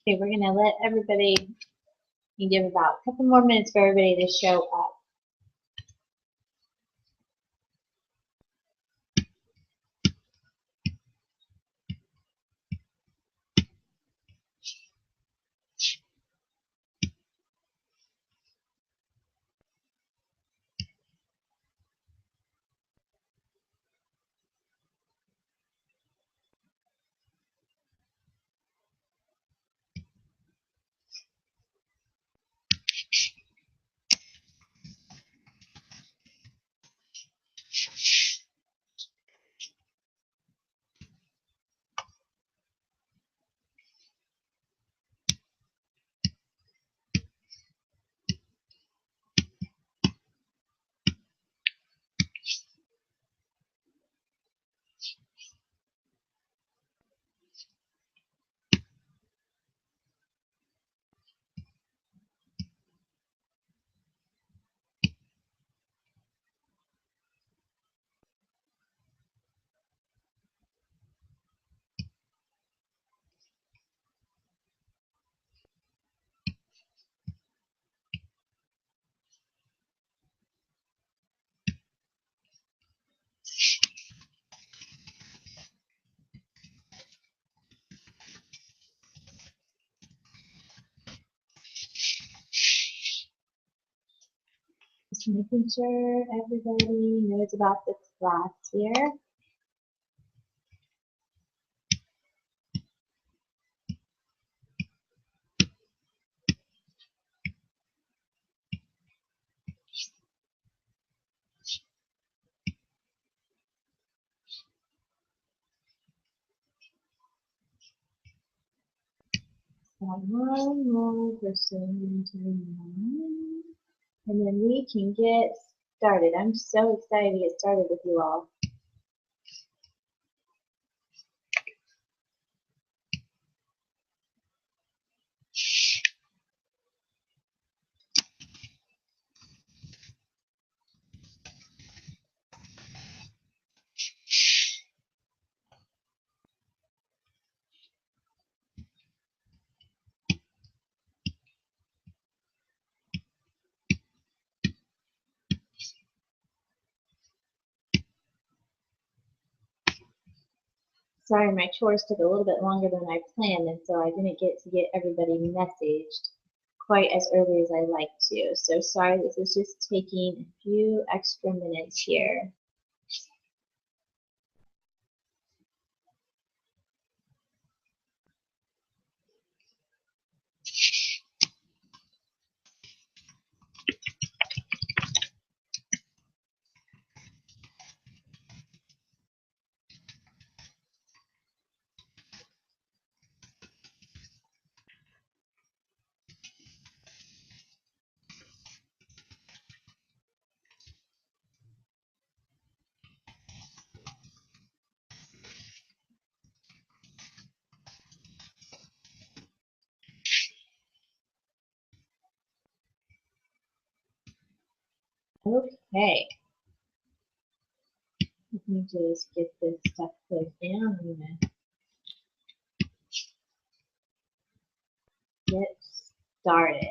Okay, we're gonna let everybody, you give about a couple more minutes for everybody to show up. Just making sure everybody knows about the class here. One more person to remind, and then we can get started. I'm so excited to get started with you all. Sorry, my chores took a little bit longer than I planned, and so I didn't get to get everybody messaged quite as early as I like to. So sorry, this is just taking a few extra minutes here. Okay. Let me just get this stuff closed down. I'm gonna get started.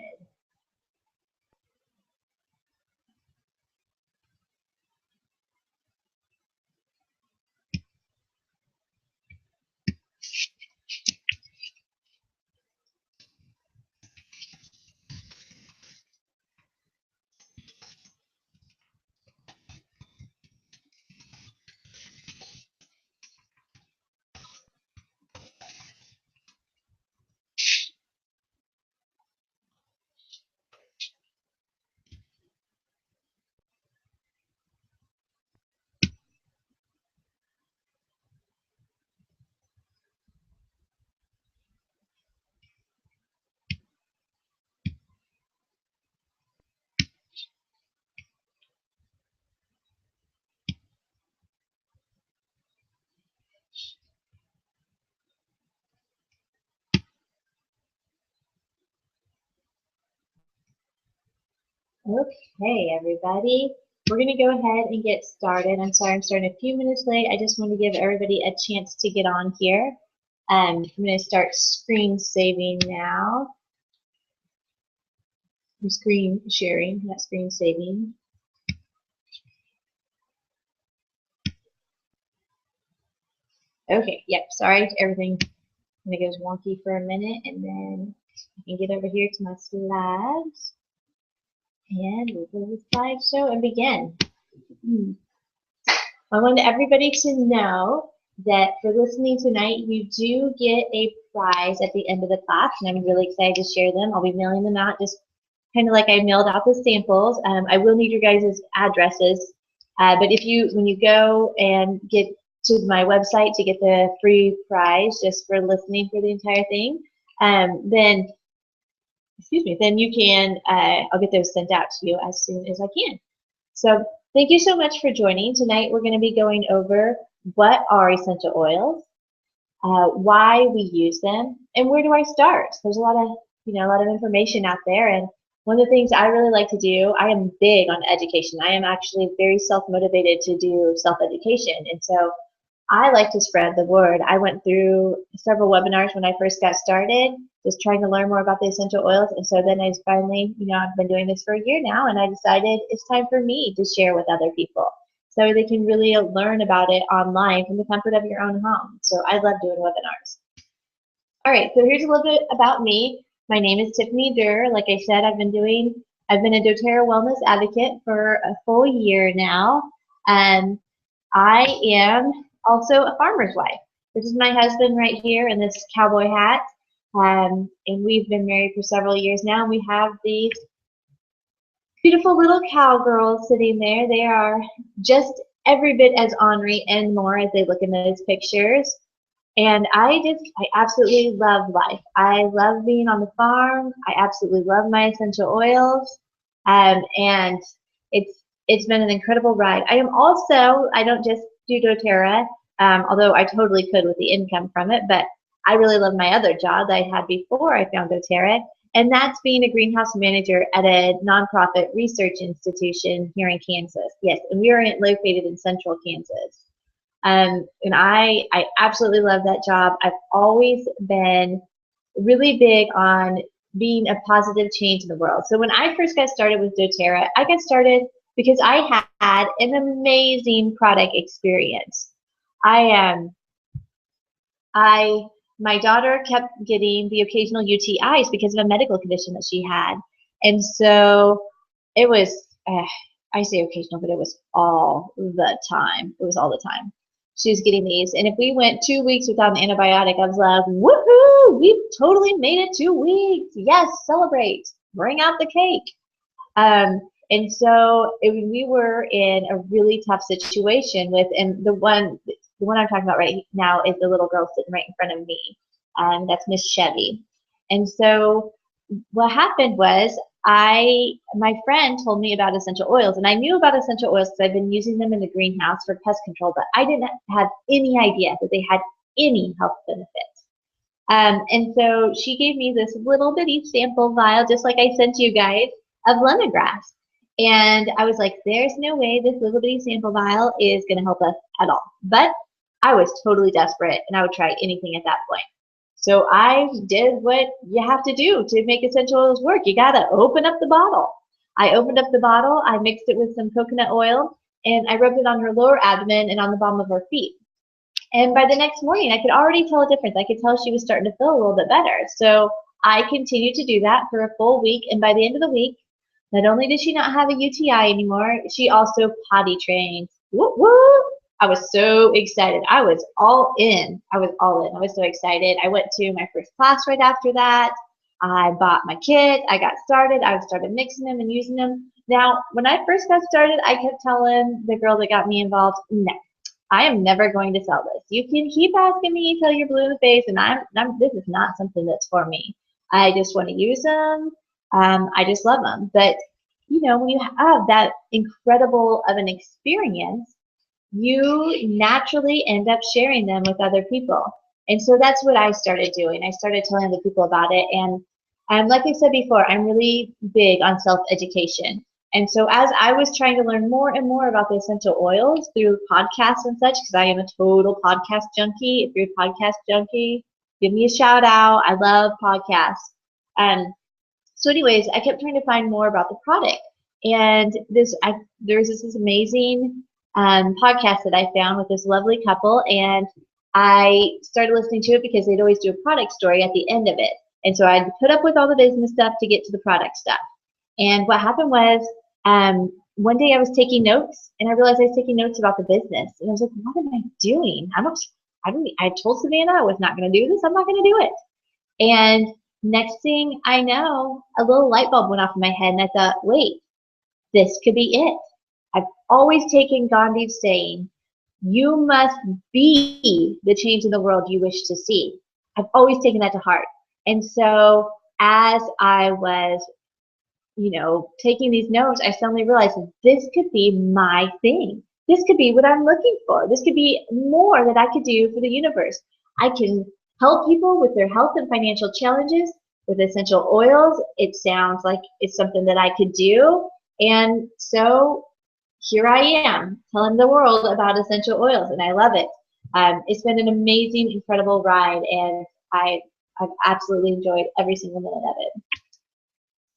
Okay, everybody. We're going to go ahead and get started. I'm sorry I'm starting a few minutes late. I just want to give everybody a chance to get on here. I'm going to start screen saving now. Screen sharing, not screen saving. Okay, yep, sorry, everything kind of goes wonky for a minute, and then I can get over here to my slides, and we'll go to the slideshow and begin. I want everybody to know that for listening tonight, you do get a prize at the end of the class, and I'm really excited to share them. I'll be mailing them out just kind of like I mailed out the samples. I will need your guys' addresses, but if you, when you go and get to my website to get the free prize just for listening for the entire thing, then, excuse me, then you can, I'll get those sent out to you as soon as I can. So thank you so much for joining. Tonight we're going to be going over what are essential oils, why we use them, and where do I start? There's a lot of, a lot of information out there, and one of the things I really like to do, I am big on education. I am actually very self-motivated to do self-education, and so I like to spread the word. I went through several webinars when I first got started, just trying to learn more about the essential oils. And so then I finally, I've been doing this for a year now, and I decided it's time for me to share with other people so they can really learn about it online from the comfort of your own home. So I love doing webinars. All right, so here's a little bit about me. My name is Tiffany Durr. Like I said, I've been a doTERRA wellness advocate for a full year now. And I am also a farmer's wife. This is my husband right here in this cowboy hat. And we've been married for several years now. We have these beautiful little cowgirls sitting there. They are just every bit as ornery and more as they look in those pictures. And I absolutely love life. I love being on the farm. I absolutely love my essential oils. And it's been an incredible ride. I don't just do doTERRA, although I totally could with the income from it, but I really love my other job that I had before I found doTERRA, and that's being a greenhouse manager at a nonprofit research institution here in Kansas. Yes, and we are located in central Kansas. And I absolutely love that job. I've always been really big on being a positive change in the world. So when I first got started with doTERRA, I got started because I had an amazing product experience. My daughter kept getting the occasional UTIs because of a medical condition that she had. And so it was, I say occasional, but it was all the time. It was all the time. She was getting these. And if we went 2 weeks without an antibiotic, I was like, woohoo, we've totally made it 2 weeks. Yes, celebrate. Bring out the cake. And so we were in a really tough situation with, and the one I'm talking about right now is the little girl sitting right in front of me. That's Miss Chevy. And so what happened was my friend told me about essential oils, and I knew about essential oils because I've been using them in the greenhouse for pest control, but I didn't have any idea that they had any health benefits. And so she gave me this little bitty sample vial, just like I sent you guys, of lemongrass. And I was like, there's no way this little bitty sample vial is going to help us at all. But I was totally desperate, and I would try anything at that point. So I did what you have to do to make essential oils work. You got to open up the bottle. I opened up the bottle, I mixed it with some coconut oil, and I rubbed it on her lower abdomen and on the bottom of her feet. And by the next morning, I could already tell a difference. I could tell she was starting to feel a little bit better. So I continued to do that for a full week, and by the end of the week, not only did she not have a UTI anymore, she also potty trained. Woo woo! I was so excited. I was all in. I was so excited. I went to my first class right after that. I bought my kit. I got started. I started mixing them and using them. Now, when I first got started, I kept telling the girl that got me involved, no, I am never going to sell this. You can keep asking me until you're blue in the face, and this is not something that's for me. I just want to use them. I just love them. But, when you have that incredible of an experience, you naturally end up sharing them with other people. And so that's what I started doing. I started telling other people about it. And like I said before, I'm really big on self-education. And so as I was trying to learn more and more about the essential oils through podcasts and such, because I am a total podcast junkie. If you're a podcast junkie, give me a shout out. I love podcasts. So anyways, I kept trying to find more about the product. And there's this amazing podcast that I found with this lovely couple, and I started listening to it because they'd always do a product story at the end of it. And so I'd put up with all the business stuff to get to the product stuff. And what happened was one day I was taking notes, and I realized I was taking notes about the business. And I was like, what am I doing? I told Savannah I was not going to do this. I'm not going to do it. And next thing I know, a little light bulb went off in my head, and I thought, wait, this could be it. I've always taken Gandhi's saying, you must be the change in the world you wish to see. I've always taken that to heart. And so as I was, taking these notes, I suddenly realized this could be my thing. This could be what I'm looking for. This could be more that I could do for the universe. I can help people with their health and financial challenges with essential oils. It sounds like it's something that I could do. And so here I am telling the world about essential oils, and I love it. It's been an amazing, incredible ride, and I've absolutely enjoyed every single minute of it.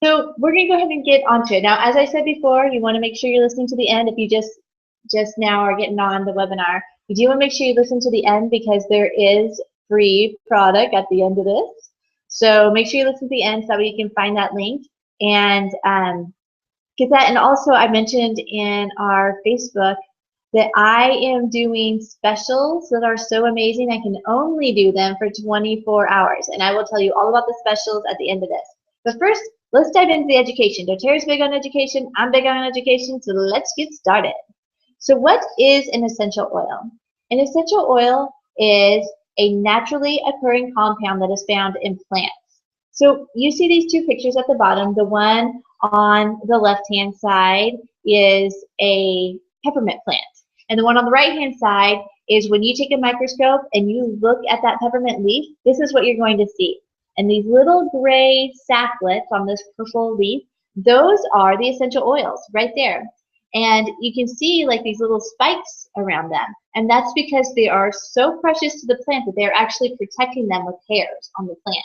So we're going to go ahead and get onto it. Now, as I said before, you want to make sure you're listening to the end. If you just now are getting on the webinar, you do want to make sure you listen to the end because there is free product at the end of this. So make sure you listen to the end so that way you can find that link and get that. And also I mentioned in our Facebook that I am doing specials that are so amazing. I can only do them for 24 hours. And I will tell you all about the specials at the end of this. But first, let's dive into the education. doTERRA's big on education. I'm big on education. So let's get started. So what is an essential oil? An essential oil is a naturally occurring compound that is found in plants. So you see these two pictures at the bottom. The one on the left-hand side is a peppermint plant. And the one on the right-hand side is when you take a microscope and you look at that peppermint leaf, this is what you're going to see. And these little gray sacklets on this purple leaf, those are the essential oils right there. And you can see like these little spikes around them. And that's because they are so precious to the plant that they're actually protecting them with hairs on the plant.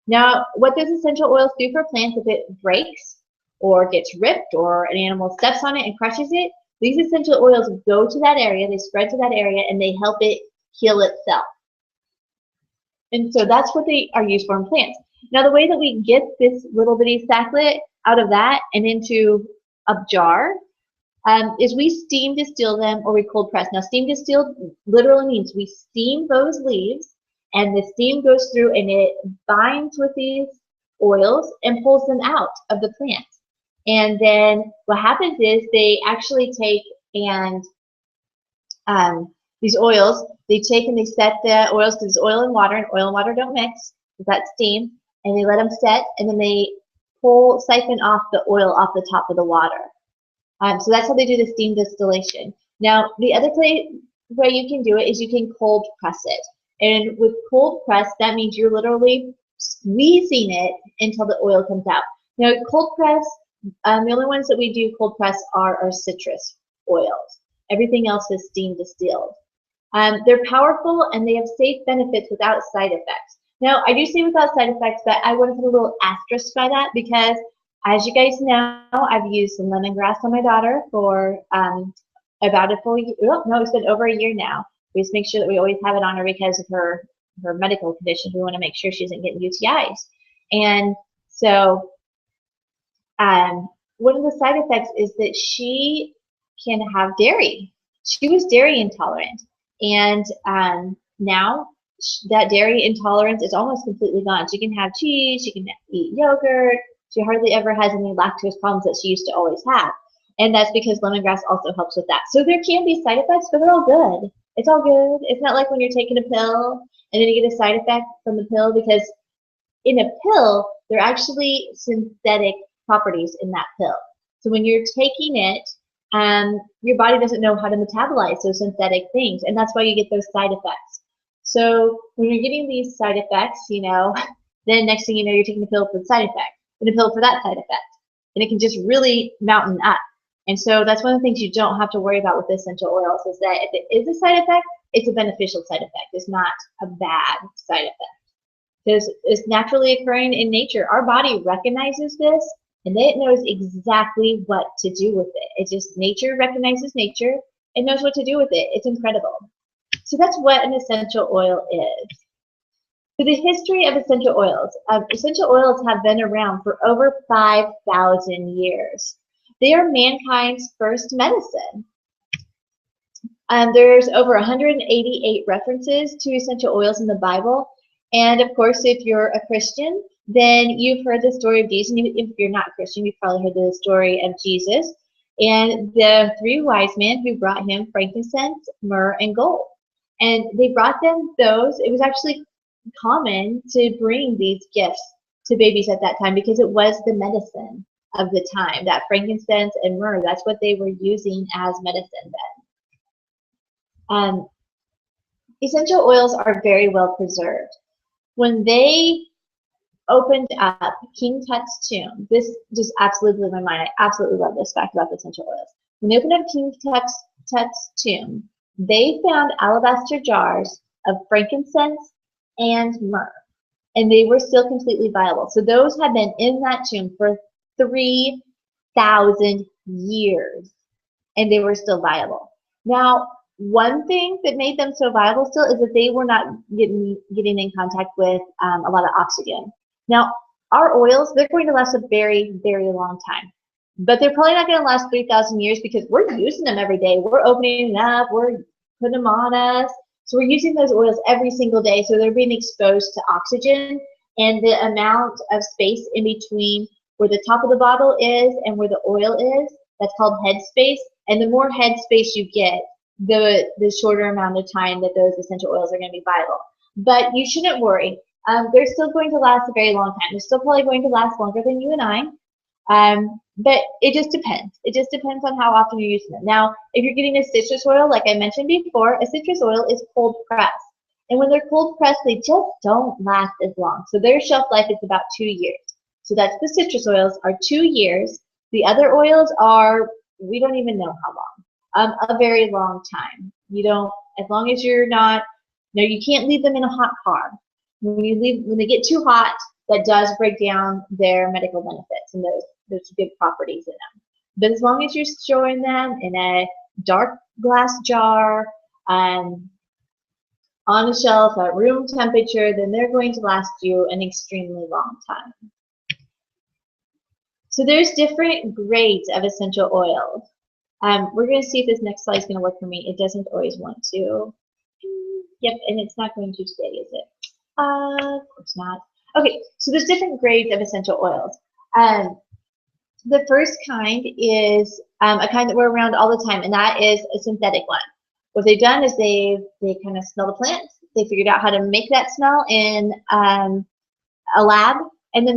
Now, what does essential oils do for plants if it breaks or gets ripped or an animal steps on it and crushes it? These essential oils go to that area, they spread to that area, and they help it heal itself. And so that's what they are used for in plants. Now, the way that we get this little bitty sacklet out of that and into a jar is we steam distill them or we cold press. Now, steam distilled literally means we steam those leaves, and the steam goes through and it binds with these oils and pulls them out of the plant. And then what happens is they actually take and these oils, they take and they set the oils, because oil and water don't mix, because that's steam, and they let them set, and then they siphon off the oil off the top of the water. So that's how they do the steam distillation. Now, the other way you can do it is you can cold press it. And with cold press, that means you're literally squeezing it until the oil comes out. Now, cold press, the only ones that we do cold press are our citrus oils. Everything else is steam distilled. They're powerful and they have safe benefits without side effects. Now, I do say without side effects, but I want to put a little asterisk by that because, as you guys know, I've used some lemongrass on my daughter for about a full year. Oh, no, it's been over a year now. We just make sure that we always have it on her because of her medical condition. We want to make sure she isn't getting UTIs. And so one of the side effects is that she can have dairy. She was dairy intolerant. And now that dairy intolerance is almost completely gone. She can have cheese, she can eat yogurt. She hardly ever has any lactose problems that she used to always have. And that's because lemongrass also helps with that. So there can be side effects, but they're all good. It's all good. It's not like when you're taking a pill and then you get a side effect from the pill, because in a pill, there are actually synthetic properties in that pill. So when you're taking it, your body doesn't know how to metabolize those synthetic things, and that's why you get those side effects. So when you're getting these side effects, then next thing you know, you're taking a pill for the side effect, and a pill for that side effect. and it can just really mountain up. And so that's one of the things you don't have to worry about with essential oils, is that if it is a side effect, it's a beneficial side effect. It's not a bad side effect, because it's naturally occurring in nature. Our body recognizes this, and it knows exactly what to do with it. It's just nature recognizes nature and knows what to do with it. It's incredible. So that's what an essential oil is. So the history of essential oils have been around for over 5,000 years. They are mankind's first medicine. There's over 188 references to essential oils in the Bible. And of course, if you're a Christian, then you've heard the story of Jesus. And if you're not Christian, you've probably heard the story of Jesus and the 3 wise men who brought him frankincense, myrrh, and gold. And they brought them those. It was actually common to bring these gifts to babies at that time because it was the medicine of the time. That frankincense and myrrh, that's what they were using as medicine then. Essential oils are very well preserved. When they opened up King Tut's tomb, this just absolutely blew my mind. I absolutely love this fact about essential oils. When they opened up King Tut's tomb, they found alabaster jars of frankincense and myrrh, and they were still completely viable. So those had been in that tomb for 3,000 years, and they were still viable. Now, one thing that made them so viable still is that they were not getting in contact with a lot of oxygen. Now, our oils, they're going to last a very, very long time. But they're probably not going to last 3,000 years because we're using them every day. We're opening them up. We're putting them on us. So we're using those oils every single day. So they're being exposed to oxygen. And the amount of space in between where the top of the bottle is and where the oil is, that's called head space. And the more head space you get, the shorter amount of time that those essential oils are going to be viable. But you shouldn't worry. They're still going to last a very long time. They're still probably going to last longer than you and I. But it just depends. It just depends on how often you're using them. Now, if you're getting a citrus oil, like I mentioned before, a citrus oil is cold pressed. And when they're cold pressed, they just don't last as long. So their shelf life is about 2 years. So that's the citrus oils are 2 years. The other oils are, we don't even know how long. A very long time. You don't, as long as you're not, no, you can't leave them in a hot car. When they get too hot, that does break down their medical benefits and those good properties in them. But as long as you're storing them in a dark glass jar, on a shelf at room temperature, then they're going to last you an extremely long time. So there's different grades of essential oils. We're going to see if this next slide is going to work for me. It doesn't always want to. Yep, and it's not going to today, is it? Of course not. Okay, so there's different grades of essential oils. The first kind is a kind that we're around all the time, and that is a synthetic one. What they've done is they kind of smell the plants. They figured out how to make that smell in a lab, and then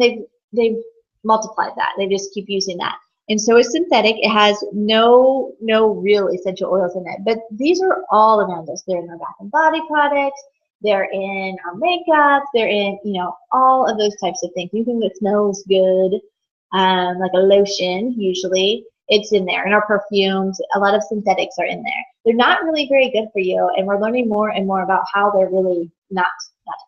they've multiplied that. They just keep using that. And so it's synthetic. It has no real essential oils in it. But these are all around us. They're in our bath and body products. They're in our makeup. They're in, all of those types of things. Anything that smells good, like a lotion, usually, it's in there. In our perfumes, a lot of synthetics are in there. They're not really very good for you, and we're learning more and more about how they're really not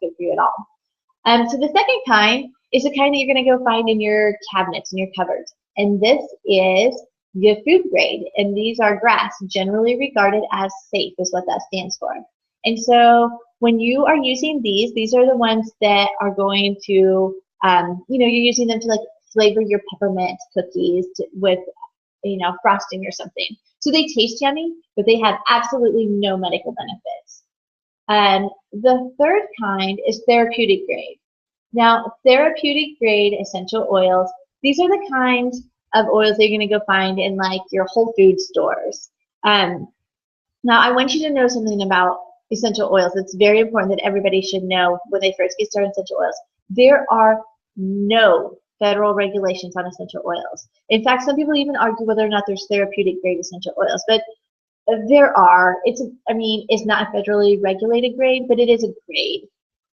good for you at all. So the second kind is the kind that you're going to go find in your cabinets, in your cupboards. And this is the food grade. And these are GRAS, generally regarded as safe, is what that stands for. And so when you are using these are the ones that are going to, you're using them to like flavor your peppermint cookies with, frosting or something. So they taste yummy, but they have absolutely no medical benefits. The third kind is therapeutic grade. Now, therapeutic grade essential oils, these are the kinds of oils that you're going to go find in like your Whole Foods stores. Now, I want you to know something about essential oils. It's very important that everybody should know when they first get started in essential oils. There are no federal regulations on essential oils. In fact, some people even argue whether or not there's therapeutic grade essential oils, but there are. It's not a federally regulated grade, but it is a grade.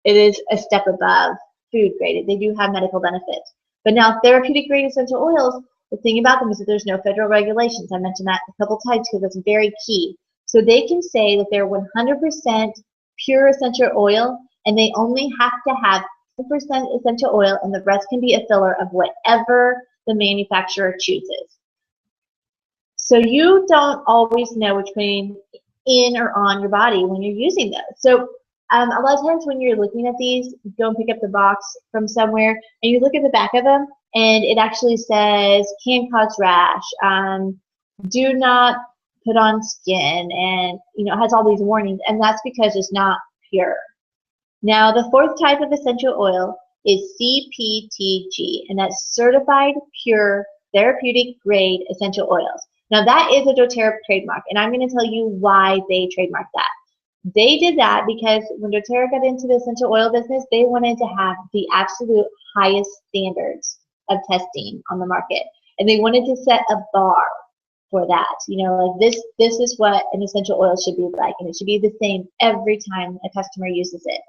It is a step above food grade. They do have medical benefits. But now therapeutic grade essential oils, The thing about them is that there's no federal regulations. I mentioned that a couple times because that's very key. So they can say that they're 100% pure essential oil, and they only have to have 10% essential oil, and the rest can be a filler of whatever the manufacturer chooses. So you don't always know which way in or on your body when you're using those. So a lot of times when you're looking at these, you go and pick up the box from somewhere, and you look at the back of them, and it actually says can cause rash, do not put on skin, and it has all these warnings, and that's because it's not pure. Now the fourth type of essential oil is CPTG, and that's certified pure therapeutic grade essential oils. Now that is a doTERRA trademark, and I'm going to tell you why they trademarked that. They did that because when doTERRA got into the essential oil business, they wanted to have the absolute highest standards of testing on the market, and they wanted to set a bar for that. Like this is what an essential oil should be like, and it should be the same every time a customer uses it.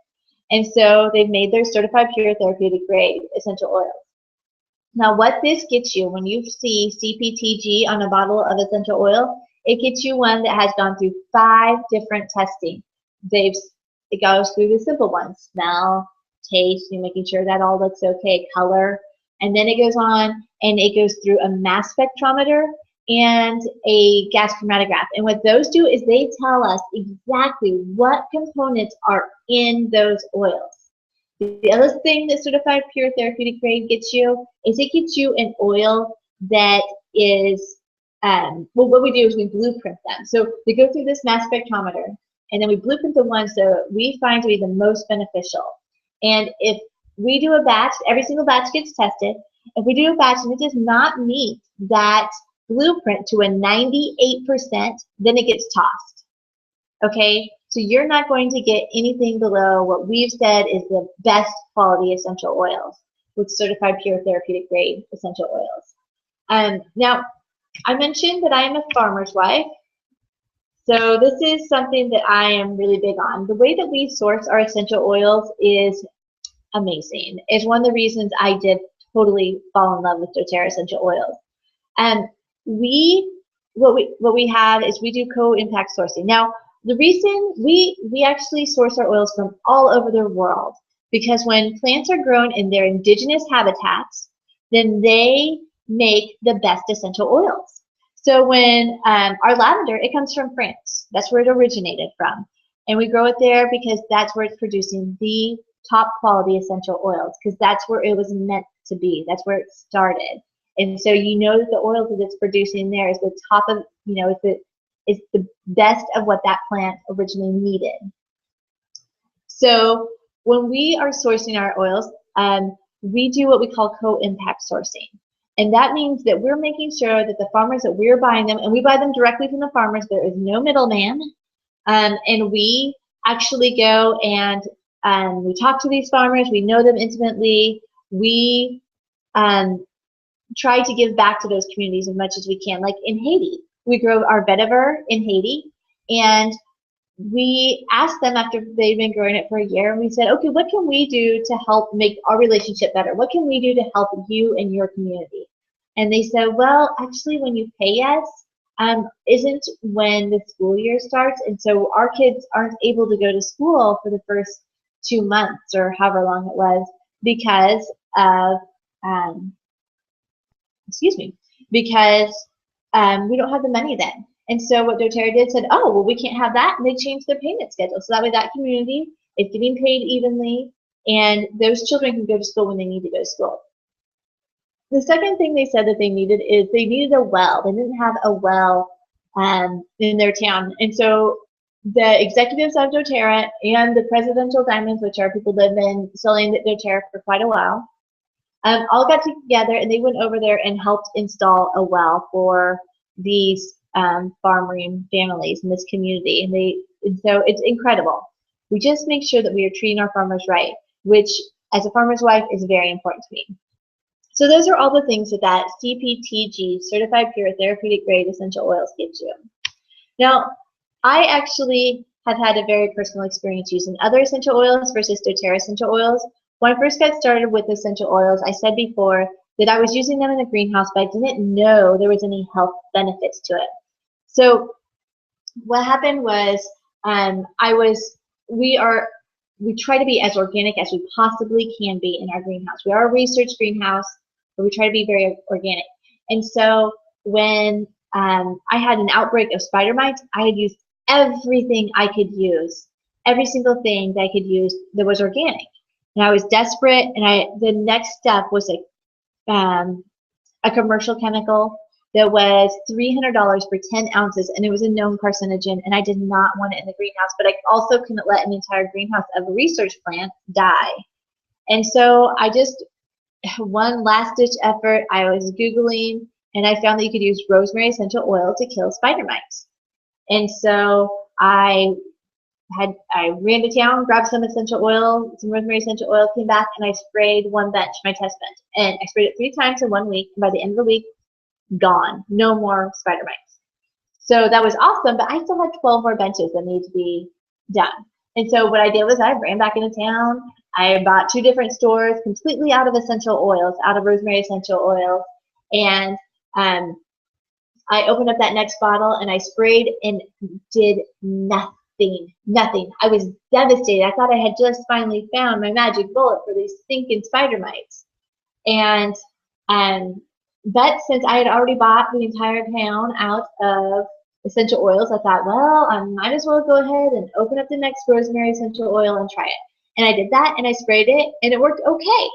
And so they've made their certified pure therapeutic grade essential oils. Now what this gets you when you see CPTG on a bottle of essential oil, it gets you one that has gone through 5 different testing. It goes through the simple ones: smell, taste, making sure that all looks okay, color, and then it goes on and it goes through a mass spectrometer and a gas chromatograph. And what those do is they tell us exactly what components are in those oils. The other thing that certified pure therapeutic grade gets you is it gets you an oil that is, well, what we do is we blueprint them. So they go through this mass spectrometer, and then we blueprint the ones that we find to be the most beneficial. And if we do a batch, every single batch gets tested. If we do a batch and it does not meet that blueprint to a 98%, then it gets tossed. Okay? So you're not going to get anything below what we've said is the best quality essential oils with certified pure therapeutic grade essential oils. Now, I mentioned that I am a farmer's wife. So this is something that I am really big on. The way that we source our essential oils is amazing. It's one of the reasons I did totally fall in love with doTERRA essential oils. And what we have is we do co-impact sourcing. Now, the reason we actually source our oils from all over the world, because when plants are grown in their indigenous habitats, then they make the best essential oils. So when our lavender, it comes from France. That's where it originated from. And we grow it there because that's where it's producing the top quality essential oils, because that's where it was meant to be. That's where it started. And so that the oils that it's producing there is the top of, it's the best of what that plant originally needed. So when we are sourcing our oils, we do what we call co-impact sourcing. And that means that we're making sure that the farmers that we're buying them, and we buy them directly from the farmers, there is no middleman, and we actually go and we talk to these farmers, we know them intimately, we try to give back to those communities as much as we can. Like in Haiti, we grow our vetiver in Haiti, and we asked them after they've been growing it for a year, and we said, okay, what can we do to help make our relationship better? What can we do to help you and your community? And they said, well, actually, when you pay us, isn't when the school year starts, and so our kids aren't able to go to school for the first 2 months or however long it was because of, because we don't have the money then. And so what doTERRA did said, oh, well, we can't have that, and they changed their payment schedule. So that way that community is getting paid evenly, and those children can go to school when they need to go to school. The second thing they said that they needed is they needed a well. They didn't have a well in their town. And so the executives of doTERRA and the Presidential Diamonds, which are people that have been selling doTERRA for quite a while, all got together, and they went over there and helped install a well for these farming families in this community. And so it's incredible. We just make sure that we are treating our farmers right, which as a farmer's wife is very important to me. So those are all the things that CPTG, Certified Pure Therapeutic Grade Essential Oils, gives you. Now, I actually have had a very personal experience using other essential oils versus doTERRA essential oils. When I first got started with essential oils, I said before that I was using them in the greenhouse, but I didn't know there was any health benefits to it. So what happened was we try to be as organic as we possibly can be in our greenhouse. We are a research greenhouse, but we try to be very organic. And so when I had an outbreak of spider mites, I had used everything I could use, every single thing that I could use that was organic. And I was desperate, and the next step was a commercial chemical that was $300 for 10 ounces, and it was a known carcinogen, and I did not want it in the greenhouse, but I also couldn't let an entire greenhouse of a research plant die. And so I just, one last-ditch effort, I was Googling, and I found that you could use rosemary essential oil to kill spider mites. And so I ran to town, grabbed some essential oil, some rosemary essential oil, came back, and I sprayed one bench, my test bench. And I sprayed it 3 times in 1 week, and by the end of the week, gone. No more spider mites. So that was awesome, but I still had 12 more benches that needed to be done. And so what I did was I ran back into town. I bought 2 different stores completely out of essential oils, out of rosemary essential oils, and I opened up that next bottle and I sprayed and did nothing. Nothing. I was devastated. I thought I had just finally found my magic bullet for these stinking spider mites. And but since I had already bought the entire pound out of essential oils, I thought, well, I might as well go ahead and open up the next rosemary essential oil and try it. And I did that, and I sprayed it, and it worked okay.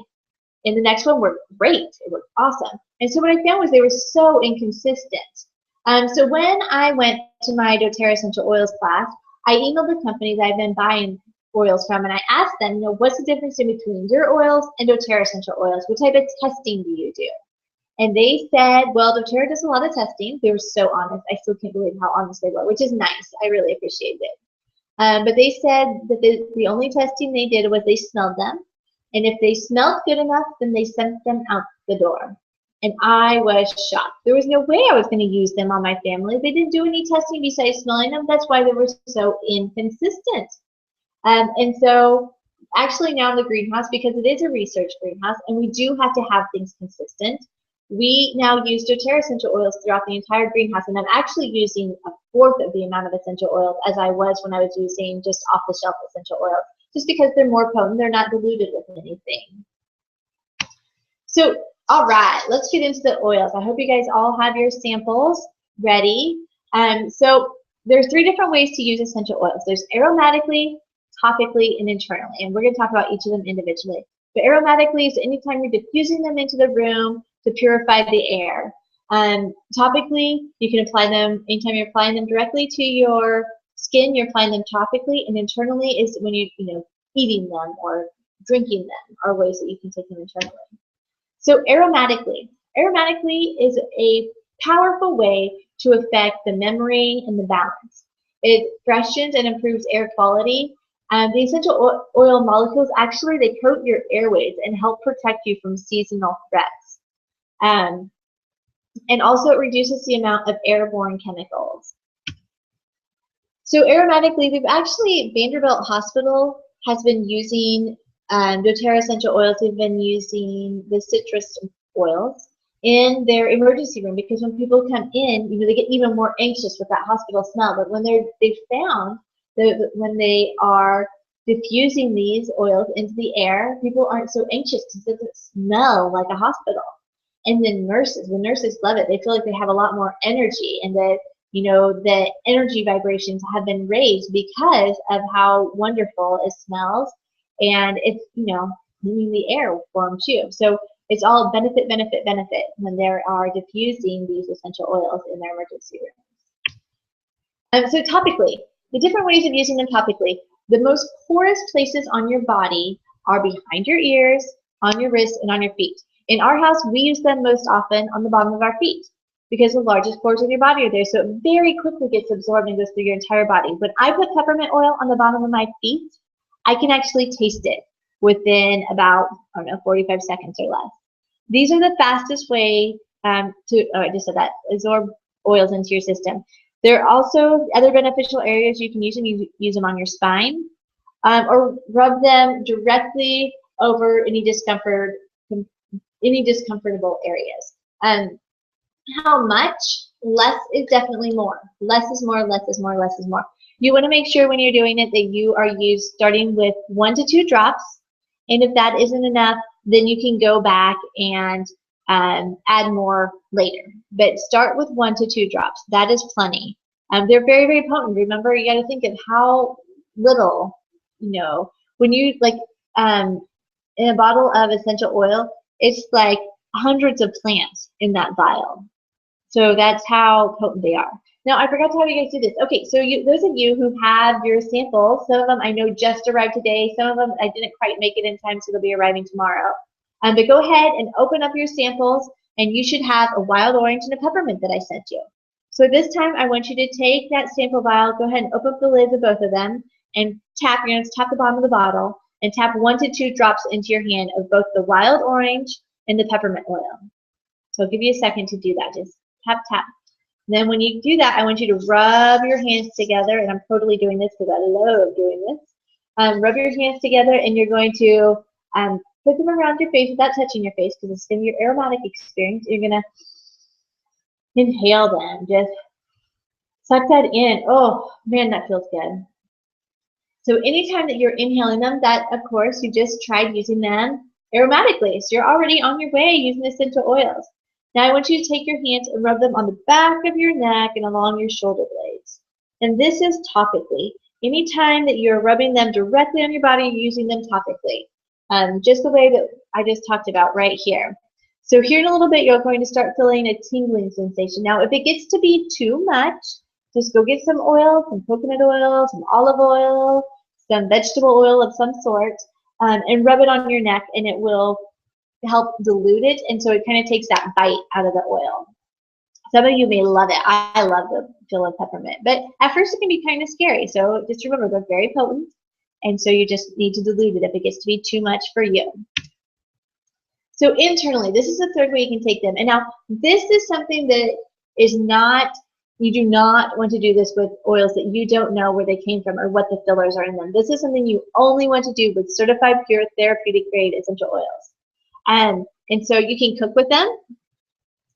And the next one worked great. It worked awesome. And so what I found was they were so inconsistent. So when I went to my doTERRA essential oils class, I emailed the company that I've been buying oils from, and I asked them, what's the difference between your oils and doTERRA essential oils? What type of testing do you do? And they said, well, doTERRA does a lot of testing. They were so honest. I still can't believe how honest they were, which is nice. I really appreciate it. But they said that the only testing they did was they smelled them. And if they smelled good enough, then they sent them out the door. And I was shocked. There was no way I was going to use them on my family. They didn't do any testing besides smelling them. That's why they were so inconsistent. And so actually now in the greenhouse, because it is a research greenhouse and we do have to have things consistent, we now use doTERRA essential oils throughout the entire greenhouse, and I'm actually using 1/4 of the amount of essential oils as I was when I was using just off-the-shelf essential oils, just because they're more potent, they're not diluted with anything. So, all right, let's get into the oils. I hope you guys all have your samples ready. So there's 3 different ways to use essential oils. There's aromatically, topically, and internally, and we're going to talk about each of them individually. But aromatically is anytime you're diffusing them into the room to purify the air. Topically, you can apply them anytime you're applying them directly to your skin, you're applying them topically, and internally is when you eating them or drinking them are ways that you can take them internally. So aromatically is a powerful way to affect the memory and the balance. It freshens and improves air quality. The essential oil molecules, actually, they coat your airways and help protect you from seasonal threats. And also it reduces the amount of airborne chemicals. So aromatically, Vanderbilt Hospital has been using doTERRA essential oils. They've been using the citrus oils in their emergency room because when people come in, they get even more anxious with that hospital smell. But when they've found that when they are diffusing these oils into the air, people aren't so anxious because it doesn't smell like a hospital. And then the nurses love it. They feel like they have a lot more energy, and that the energy vibrations have been raised because of how wonderful it smells, and it's cleaning the air for them too. So it's all benefit, benefit, benefit when they are diffusing these essential oils in their emergency rooms. So topically, the different ways of using them topically. The most porous places on your body are behind your ears, on your wrists, and on your feet. In our house, we use them most often on the bottom of our feet because the largest pores of your body are there, so it very quickly gets absorbed and goes through your entire body. When I put peppermint oil on the bottom of my feet, I can actually taste it within about, 45 seconds or less. These are the fastest way absorb oils into your system. There are also other beneficial areas you can use them. You use them on your spine or rub them directly over any discomfort any discomfortable areas. How much? Less is definitely more. Less is more, less is more, less is more. You want to make sure when you're doing it that you are starting with 1 to 2 drops. And if that isn't enough, then you can go back and add more later. But start with 1 to 2 drops. That is plenty. They're very, very potent. Remember, you got to think of how little, when you in a bottle of essential oil, it's like hundreds of plants in that vial. So that's how potent they are. Now, I forgot to have you guys do this. Okay, so those of you who have your samples, some of them I know just arrived today. Some of them I didn't quite make it in time, so they'll be arriving tomorrow. But go ahead and open up your samples, and you should have a wild orange and a peppermint that I sent you. So this time, I want you to take that sample vial, go ahead and open up the lids of both of them, and tap. You're going to tap the bottom of the bottle, and tap 1 to 2 drops into your hand of both the wild orange and the peppermint oil. So I'll give you a second to do that. Just tap, tap. And then when you do that, I want you to rub your hands together, and I'm totally doing this because I love doing this. Rub your hands together, and you're going to put them around your face without touching your face because it's going to be your aromatic experience. You're going to inhale them. Just suck that in. Oh, man, that feels good. So anytime that you're inhaling them, that, of course, you just tried using them aromatically. So you're already on your way using essential oils. Now I want you to take your hands and rub them on the back of your neck and along your shoulder blades. And this is topically. Anytime that you're rubbing them directly on your body, you're using them topically. Just the way that I just talked about right here. So here in a little bit, you're going to start feeling a tingling sensation. Now, if it gets to be too much, just go get some oil, some coconut oil, some olive oil, some vegetable oil of some sort, and rub it on your neck, and it will help dilute it, and so it kind of takes that bite out of the oil. Some of you may love it. I love the feel of peppermint, but at first it can be kind of scary. So just remember, they're very potent, and so you just need to dilute it if it gets to be too much for you. So internally, this is the third way you can take them. And now this is something that is not, you do not want to do this with oils that you don't know where they came from or what the fillers are in them. This is something you only want to do with certified pure therapeutic grade essential oils. And so you can cook with them.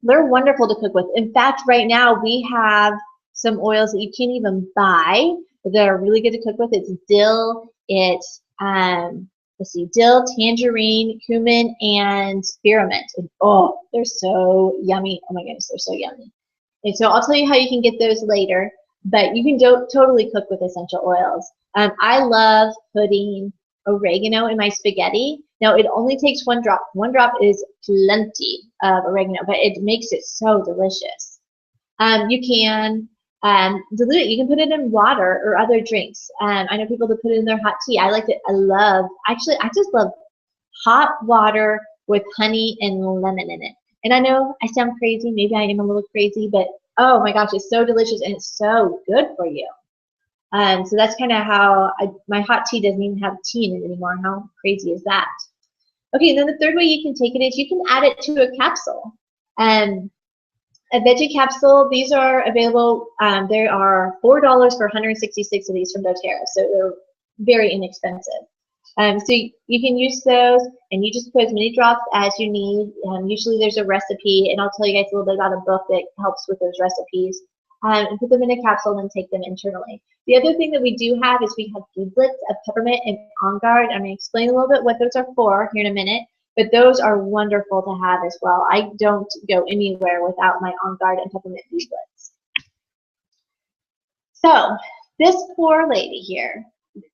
They're wonderful to cook with. In fact, right now we have some oils that you can't even buy that are really good to cook with. It's dill, it's let's see, dill, tangerine, cumin, and spearmint. And oh, they're so yummy. Oh my goodness, they're so yummy. And so I'll tell you how you can get those later, but you can totally cook with essential oils. I love putting oregano in my spaghetti. Now, it only takes 1 drop. 1 drop is plenty of oregano, but it makes it so delicious. You can dilute it. You can put it in water or other drinks. I know people that put it in their hot tea. I like it. Actually, I just love hot water with honey and lemon in it. And I know I sound crazy. Maybe I am a little crazy, but oh my gosh, it's so delicious and it's so good for you. So that's kind of how my hot tea doesn't even have tea in it anymore. How crazy is that? Okay, and then the third way you can take it is you can add it to a capsule. A veggie capsule, these are available. There are $4 for 166 of these from doTERRA, so they're very inexpensive. So you can use those, and you just put as many drops as you need. Usually there's a recipe, and I'll tell you guys a little bit about a book that helps with those recipes. And put them in a capsule and take them internally. The other thing that we do have is we have beadlets of peppermint and On Guard. I'm going to explain a little bit what those are for here in a minute, but those are wonderful to have as well. I don't go anywhere without my On Guard and peppermint beadlets. So this poor lady here.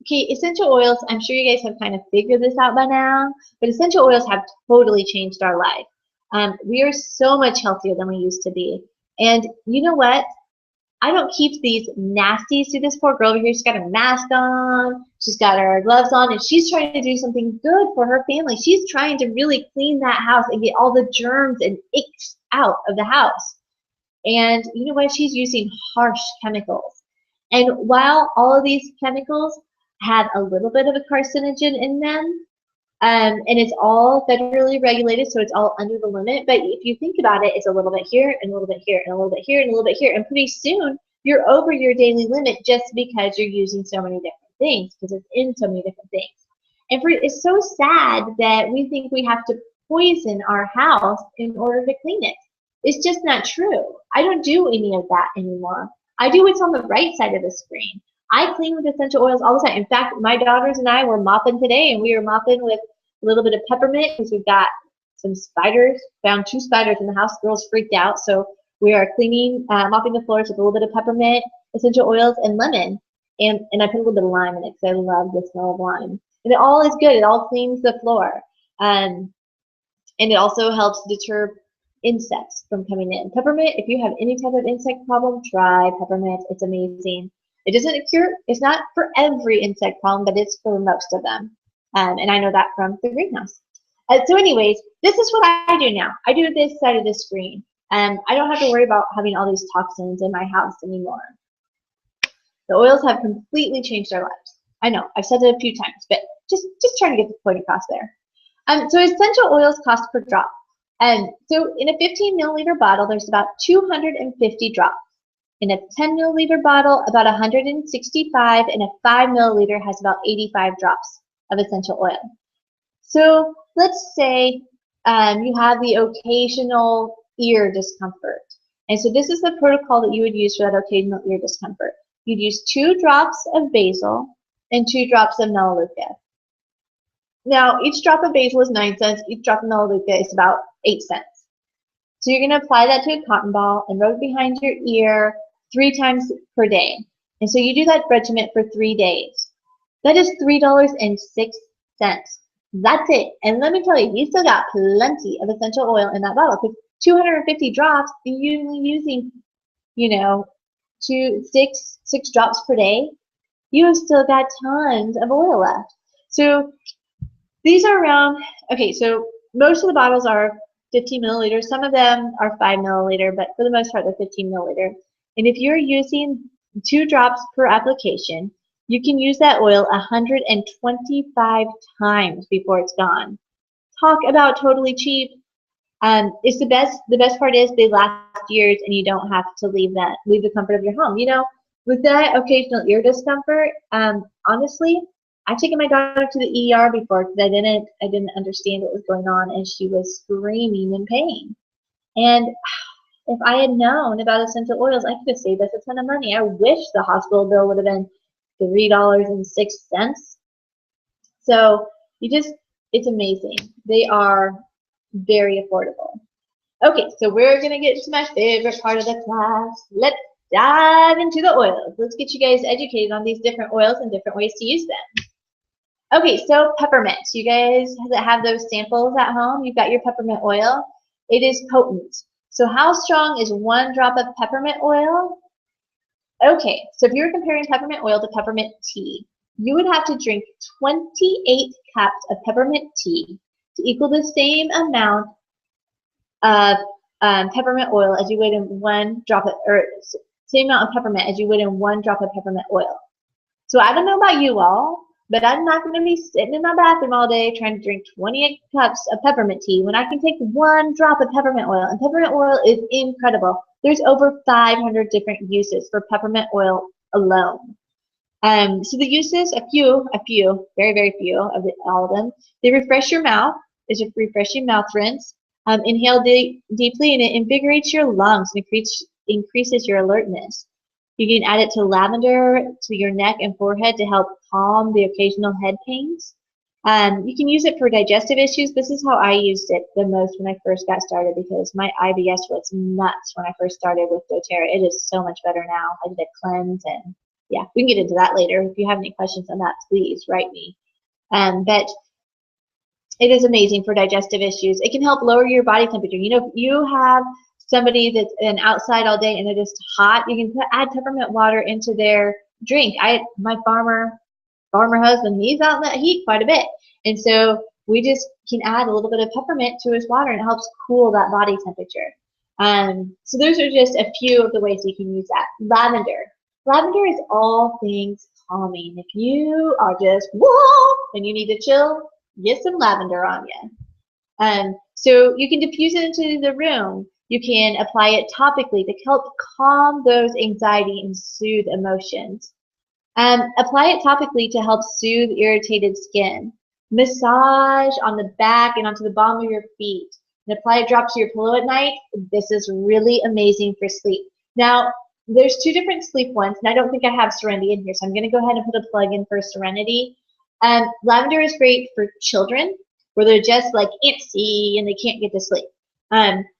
Okay, essential oils, I'm sure you guys have kind of figured this out by now, but essential oils have totally changed our life. We are so much healthier than we used to be. And you know what? I don't keep these nasties. See this poor girl over here? She's got her mask on. She's got her gloves on, and she's trying to do something good for her family. She's trying to really clean that house and get all the germs and icks out of the house. And you know what? She's using harsh chemicals. And while all of these chemicals have a little bit of a carcinogen in them, and it's all federally regulated, so it's all under the limit. But if you think about it, it's a little bit here, and a little bit here, and a little bit here, and a little bit here. And pretty soon, you're over your daily limit just because you're using so many different things, because it's in so many different things. And it's so sad that we think we have to poison our house in order to clean it. It's just not true. I don't do any of that anymore. I do what's on the right side of the screen. I clean with essential oils all the time. In fact, my daughters and I were mopping today, and we were mopping with a little bit of peppermint because we've got some spiders, found 2 spiders in the house. Girls freaked out, so we are cleaning, mopping the floors with a little bit of peppermint, essential oils, and lemon. And I put a little bit of lime in it because I love the smell of lime. And it all is good. It all cleans the floor. And it also helps deter insects from coming in. Peppermint, if you have any type of insect problem, try peppermint. It's amazing. It doesn't cure, it's not for every insect problem, but it's for most of them. And I know that from the greenhouse. So anyways, this is what I do now. I do this side of the screen. And I don't have to worry about having all these toxins in my house anymore. The oils have completely changed our lives. I know, I've said it a few times, but just trying to get the point across there. So essential oils cost per drop. So in a 15 milliliter bottle, there's about 250 drops. In a 10 milliliter bottle, about 165, and a 5 milliliter has about 85 drops of essential oil. So let's say you have the occasional ear discomfort. And so this is the protocol that you would use for that occasional ear discomfort. You'd use 2 drops of basil and 2 drops of melaleuca. Now, each drop of basil is 9 cents. Each drop of melaleuca is about 8 cents. So you're going to apply that to a cotton ball and rub it behind your ear 3 times per day. And so you do that regimen for 3 days. That is $3.06. That's it. And let me tell you, you still got plenty of essential oil in that bottle because 250 drops, and you're only using, you know, 6 drops per day. You have still got tons of oil left. So these are around, okay, so most of the bottles are 15 milliliters. Some of them are 5 milliliter, but for the most part, they're 15 milliliter. And if you're using 2 drops per application, you can use that oil 125 times before it's gone. Talk about totally cheap. It's the best part is they last years and you don't have to leave the comfort of your home. You know, with that occasional ear discomfort, honestly, I've taken my daughter to the ER before because I didn't understand what was going on, and she was screaming in pain. And if I had known about essential oils, I could have saved us a ton of money. I wish the hospital bill would have been $3.06. So it's amazing. They are very affordable. Okay, so we're going to get to my favorite part of the class. Let's dive into the oils. Let's get you guys educated on these different oils and different ways to use them. Okay, so peppermint. You guys that have those samples at home, you've got your peppermint oil. It is potent. So how strong is 1 drop of peppermint oil? Okay, so if you were comparing peppermint oil to peppermint tea, you would have to drink 28 cups of peppermint tea to equal the same amount of peppermint oil as you would in 1 drop of, or same amount of peppermint as you would in 1 drop of peppermint oil. So I don't know about you all, but I'm not going to be sitting in my bathroom all day trying to drink 28 cups of peppermint tea when I can take 1 drop of peppermint oil. And peppermint oil is incredible. There's over 500 different uses for peppermint oil alone. So the uses, a few, very, very few of all of them. They refresh your mouth. There's a refreshing mouth rinse. Inhale deeply, and it invigorates your lungs and increases your alertness. You can add it to lavender to your neck and forehead to help calm the occasional head pains. You can use it for digestive issues. This is how I used it the most when I first got started because my IBS was nuts when I first started with doTERRA. It is so much better now. I did a cleanse, and yeah, we can get into that later. If you have any questions on that, please write me. But it is amazing for digestive issues. It can help lower your body temperature. You know, if you have somebody that's been outside all day and they're just hot, you can add peppermint water into their drink. My farmer husband, he's out in that heat quite a bit. And so we just can add a little bit of peppermint to his water, and it helps cool that body temperature. So those are just a few of the ways you can use that. Lavender. Lavender is all things calming. If you are just, whoa, and you need to chill, get some lavender on you. So you can diffuse it into the room. You can apply it topically to help calm those anxiety and soothe emotions. Apply it topically to help soothe irritated skin. Massage on the back and onto the bottom of your feet. And apply a drop to your pillow at night. This is really amazing for sleep. Now, there's two different sleep ones, and I don't think I have Serenity in here, so I'm going to go ahead and put a plug in for Serenity. Lavender is great for children, where they're just like antsy and they can't get to sleep.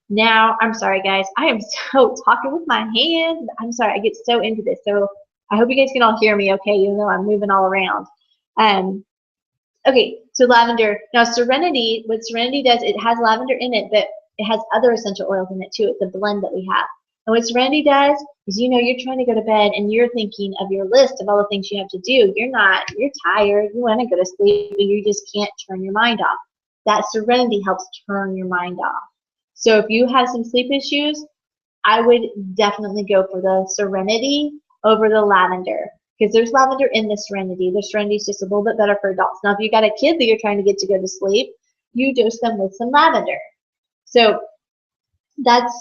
Now, I'm sorry, guys. I am so talking with my hands. I'm sorry. I get so into this. So I hope you guys can all hear me okay, even though I'm moving all around. Okay, so lavender. Now, Serenity, what Serenity does, it has lavender in it, but it has other essential oils in it too. It's a blend that we have. And what Serenity does is, you're trying to go to bed and you're thinking of your list of all the things you have to do. You're tired. You want to go to sleep, but you just can't turn your mind off. That Serenity helps turn your mind off. So if you have some sleep issues, I would definitely go for the Serenity over the lavender, because there's lavender in the Serenity. The Serenity is just a little bit better for adults. Now, if you got a kid that you're trying to get to go to sleep, you dose them with some lavender. So that's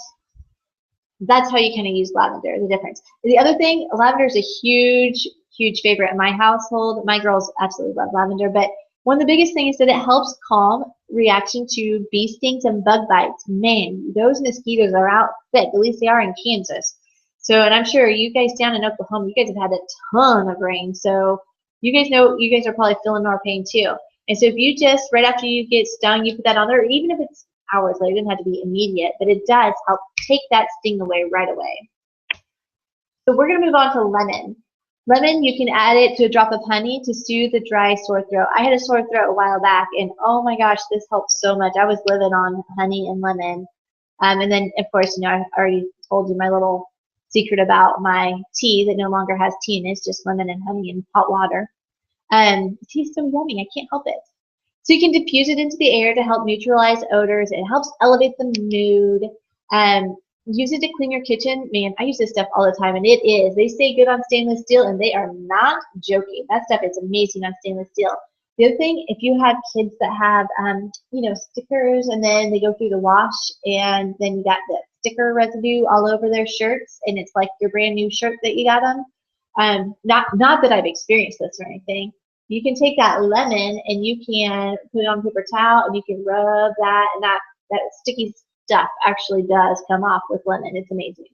how you kind of use lavender, the difference. The other thing, lavender is a huge, huge favorite in my household. My girls absolutely love lavender, but one of the biggest things is that it helps calm reaction to bee stings and bug bites. Man, those mosquitoes are out thick. At least they are in Kansas. So, and I'm sure you guys down in Oklahoma, you guys have had a ton of rain. So you guys know, you guys are probably feeling our pain too. And so if you just, right after you get stung, you put that on there, or even if it's hours later, it doesn't have to be immediate, but it does help take that sting away right away. So we're going to move on to lemon. Lemon, you can add it to a drop of honey to soothe the dry sore throat. I had a sore throat a while back, and oh my gosh, this helped so much. I was living on honey and lemon. And then, of course, I already told you my little secret about my tea that no longer has tea in it. It's just lemon and honey and hot water. It tastes so yummy. I can't help it. So you can diffuse it into the air to help neutralize odors. It helps elevate the mood. Use it to clean your kitchen. Man, I use this stuff all the time, and it is. They say good on stainless steel, and they are not joking. That stuff is amazing on stainless steel. The other thing, if you have kids that have, stickers, and then they go through the wash, and then you got the sticker residue all over their shirts, and it's like your brand new shirt that you got them. Not that I've experienced this or anything. You can take that lemon and you can put it on a paper towel, and you can rub that, and that sticky stuff actually does come off with lemon. It's amazing.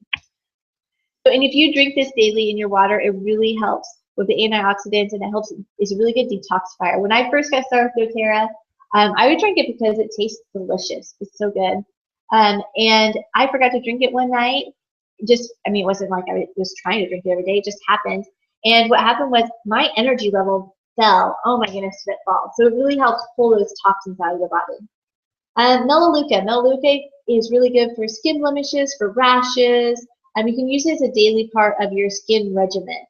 So, and if you drink this daily in your water, it really helps with the antioxidants, and it's a really good detoxifier. When I first got started with doTERRA, I would drink it because it tastes delicious. It's so good. And I forgot to drink it one night. It wasn't like I was trying to drink it every day. It just happened. And what happened was my energy level fell. Oh my goodness, did it fall. So it really helps pull those toxins out of your body. Melaleuca. Melaleuca is really good for skin blemishes, for rashes. You can use it as a daily part of your skin regimen.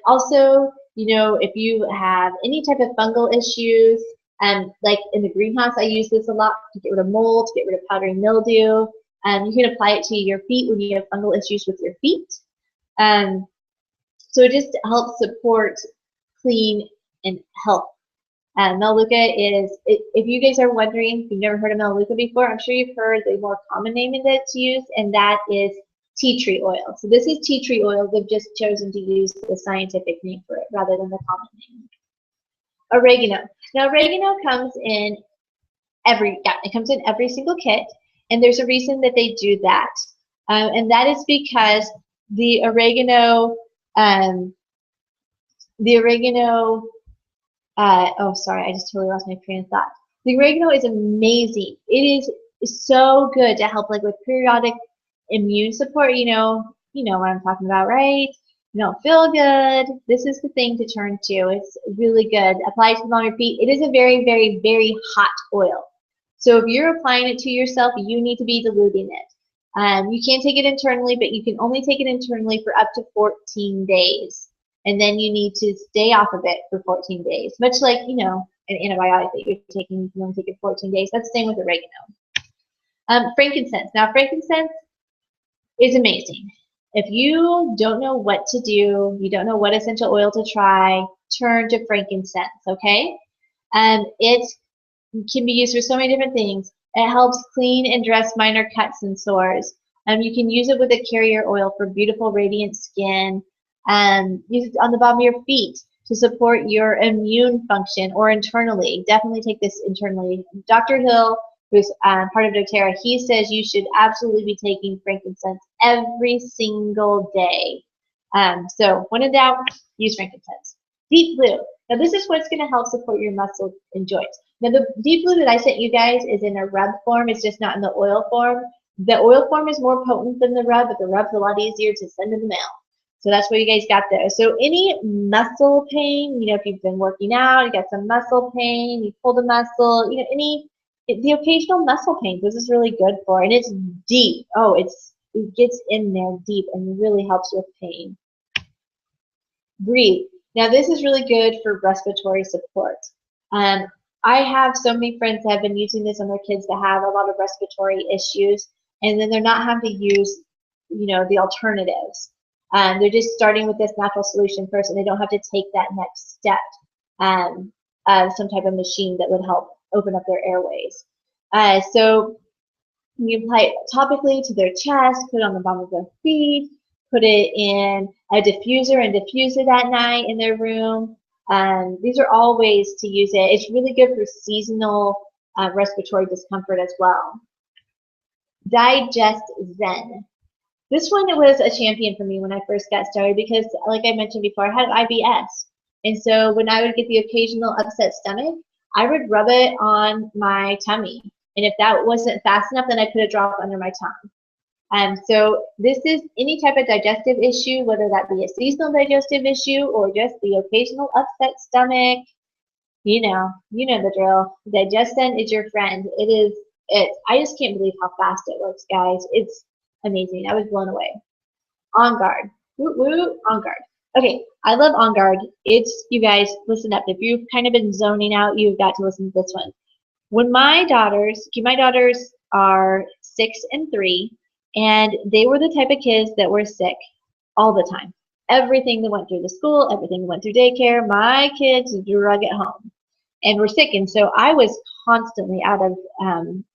Also, if you have any type of fungal issues, like in the greenhouse, I use this a lot to get rid of mold, to get rid of powdery mildew. You can apply it to your feet when you have fungal issues with your feet. So it just helps support clean and health. Melaleuca is, if you guys are wondering, if you've never heard of Melaleuca before, I'm sure you've heard the more common name that it's used, and that is tea tree oil. So this is tea tree oil. They've just chosen to use the scientific name for it rather than the common name. Oregano. Now, oregano comes in every single kit, and there's a reason that they do that. And that is because the oregano, oh, sorry, I just totally lost my train of thought. The oregano is amazing. It is so good to help with periodic immune support. You know what I'm talking about, right? You don't feel good. This is the thing to turn to. It's really good. Apply it to on your feet. It is a very, very, very hot oil. So if you're applying it to yourself, you need to be diluting it. You can't take it internally, but you can only take it internally for up to 14 days. And then you need to stay off of it for 14 days. Much like, an antibiotic that you're taking, you can only take it 14 days. That's the same with oregano. Frankincense. Now, frankincense is amazing. If you don't know what to do, you don't know what essential oil to try, turn to frankincense, okay? It can be used for so many different things. It helps clean and dress minor cuts and sores. You can use it with a carrier oil for beautiful, radiant skin. Use it on the bottom of your feet to support your immune function or internally. Definitely take this internally. Dr. Hill, who's part of doTERRA, he says you should absolutely be taking frankincense every single day. So when in doubt, use frankincense. Deep blue. Now this is what's going to help support your muscles and joints. Now the deep blue that I sent you guys is in a rub form. It's just not in the oil form. The oil form is more potent than the rub, but the rub's a lot easier to send in the mail. So that's what you guys got there. So any muscle pain, if you've been working out, you got some muscle pain, you pulled a muscle, the occasional muscle pain, this is really good for. And it's deep. Oh, it gets in there deep and really helps with pain. Breathe. Now this is really good for respiratory support. I have so many friends that have been using this on their kids that have a lot of respiratory issues, and then they're not having to use, the alternatives. They're just starting with this natural solution first, and they don't have to take that next step of some type of machine that would help open up their airways. So you apply it topically to their chest, put it on the bottom of their feet, put it in a diffuser and diffuse it at night in their room. These are all ways to use it. It's really good for seasonal respiratory discomfort as well. Digest Zen. This one was a champion for me when I first got started because, like I mentioned before, I had IBS. And so when I would get the occasional upset stomach, I would rub it on my tummy. And if that wasn't fast enough, then I put a drop under my tongue. So this is any type of digestive issue, whether that be a seasonal digestive issue or just the occasional upset stomach. You know the drill. Digestin is your friend. I just can't believe how fast it works, guys. It's amazing. I was blown away. On Guard. Woo woo, On Guard. Okay, I love On Guard. You guys, listen up. If you've kind of been zoning out, you've got to listen to this one. When my daughters are 6 and 3, and they were the type of kids that were sick all the time. Everything that went through the school, everything that went through daycare, my kids drug at home and were sick. And so I was constantly out of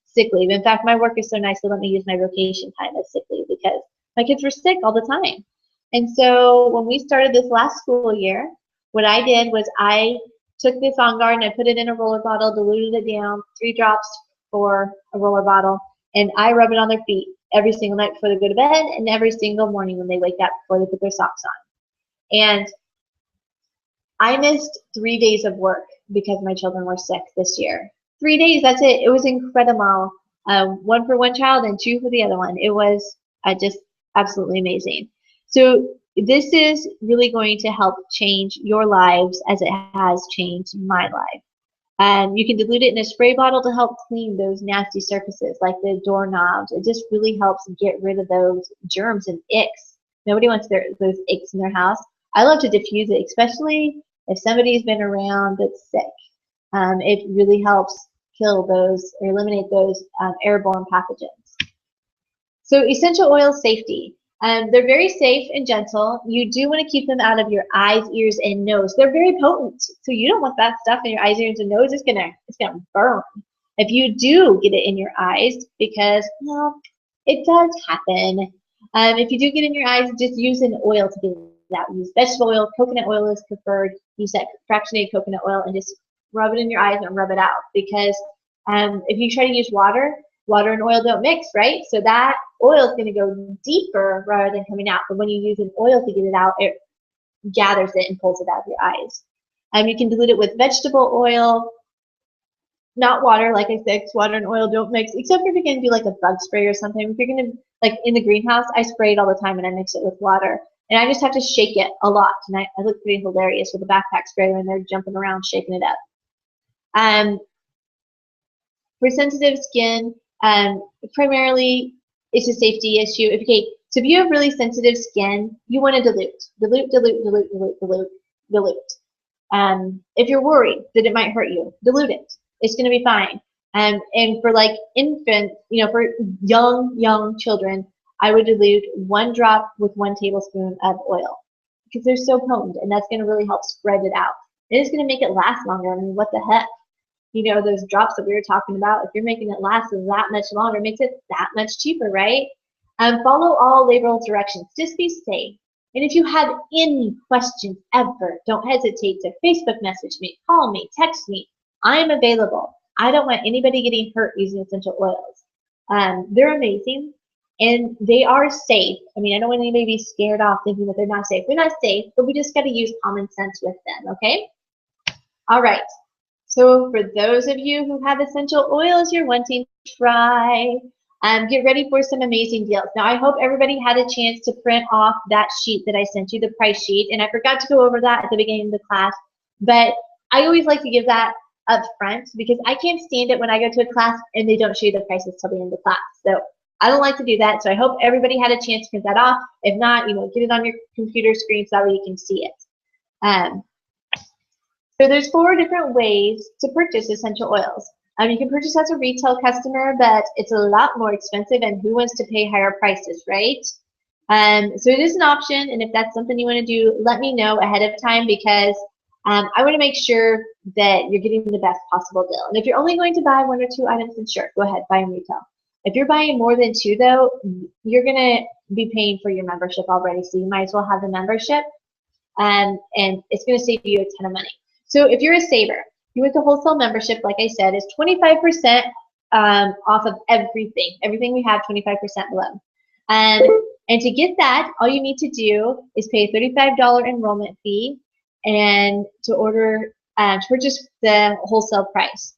sick leave. In fact, my work is so nice, they let me use my vacation time as sick leave because my kids were sick all the time. And so when we started this last school year, what I did was I took this On Guard and I put it in a roller bottle, diluted it down, 3 drops for a roller bottle, and I rub it on their feet every single night before they go to bed and every single morning when they wake up before they put their socks on. And I missed 3 days of work because my children were sick this year. 3 days, that's it. It was incredible. 1 for one child and 2 for the other one. It was just absolutely amazing. So this is really going to help change your lives as it has changed my life. You can dilute it in a spray bottle to help clean those nasty surfaces like the doorknobs. It just really helps get rid of those germs and icks. Nobody wants those icks in their house. I love to diffuse it, especially if somebody's been around that's sick. It really helps kill those or eliminate those airborne pathogens. So essential oil safety. They're very safe and gentle. You do want to keep them out of your eyes, ears, and nose. They're very potent, so you don't want that stuff in your eyes, ears, and nose. It's gonna burn. If you do get it in your eyes, because it does happen. If you do get in your eyes, just use an oil to get it out. Use vegetable oil. Coconut oil is preferred. Use that fractionated coconut oil and just rub it in your eyes and rub it out. Because if you try to use water and oil don't mix, right? So that oil is going to go deeper rather than coming out. But when you use an oil to get it out, it gathers it and pulls it out of your eyes. You can dilute it with vegetable oil, not water, like I said, 'cause water and oil don't mix, except if you're going to do like a bug spray or something. If you're going to, like in the greenhouse, I spray it all the time and I mix it with water. And I just have to shake it a lot. And I look pretty hilarious with a backpack sprayer and they're jumping around shaking it up. For sensitive skin, primarily it's a safety issue. So if you have really sensitive skin, you want to dilute. If you're worried that it might hurt you, dilute it. It's going to be fine. And for like infant, for young children, I would dilute 1 drop with 1 tablespoon of oil because they're so potent, and that's going to really help spread it out. It is going to make it last longer. I mean, what the heck? Those drops that we were talking about, if you're making it last that much longer, it makes it that much cheaper, right? Follow all label directions. Just be safe. And if you have any questions ever, don't hesitate to Facebook message me, call me, text me. I am available. I don't want anybody getting hurt using essential oils. They're amazing and they are safe. I mean, I don't want anybody to be scared off thinking that they're not safe. They're not safe, but we just got to use common sense with them, okay? All right. So for those of you who have essential oils you're wanting to try, get ready for some amazing deals. Now, I hope everybody had a chance to print off that sheet that I sent you, the price sheet, and I forgot to go over that at the beginning of the class, but I always like to give that up front because I can't stand it when I go to a class and they don't show you the prices till the end of the class. So I don't like to do that, so I hope everybody had a chance to print that off. If not, get it on your computer screen so that way you can see it. So there's 4 different ways to purchase essential oils. You can purchase as a retail customer, but it's a lot more expensive, and who wants to pay higher prices, right? So it is an option, and if that's something you want to do, let me know ahead of time because I want to make sure that you're getting the best possible deal. And if you're only going to buy 1 or 2 items, then sure, go ahead, buy them retail. If you're buying more than 2, though, you're going to be paying for your membership already, so you might as well have the membership, and it's going to save you a ton of money. So if you're a saver, you want the wholesale membership, like I said, is 25% off of everything. Everything we have, 25% below. And to get that, all you need to do is pay a $35 enrollment fee and to purchase the wholesale price.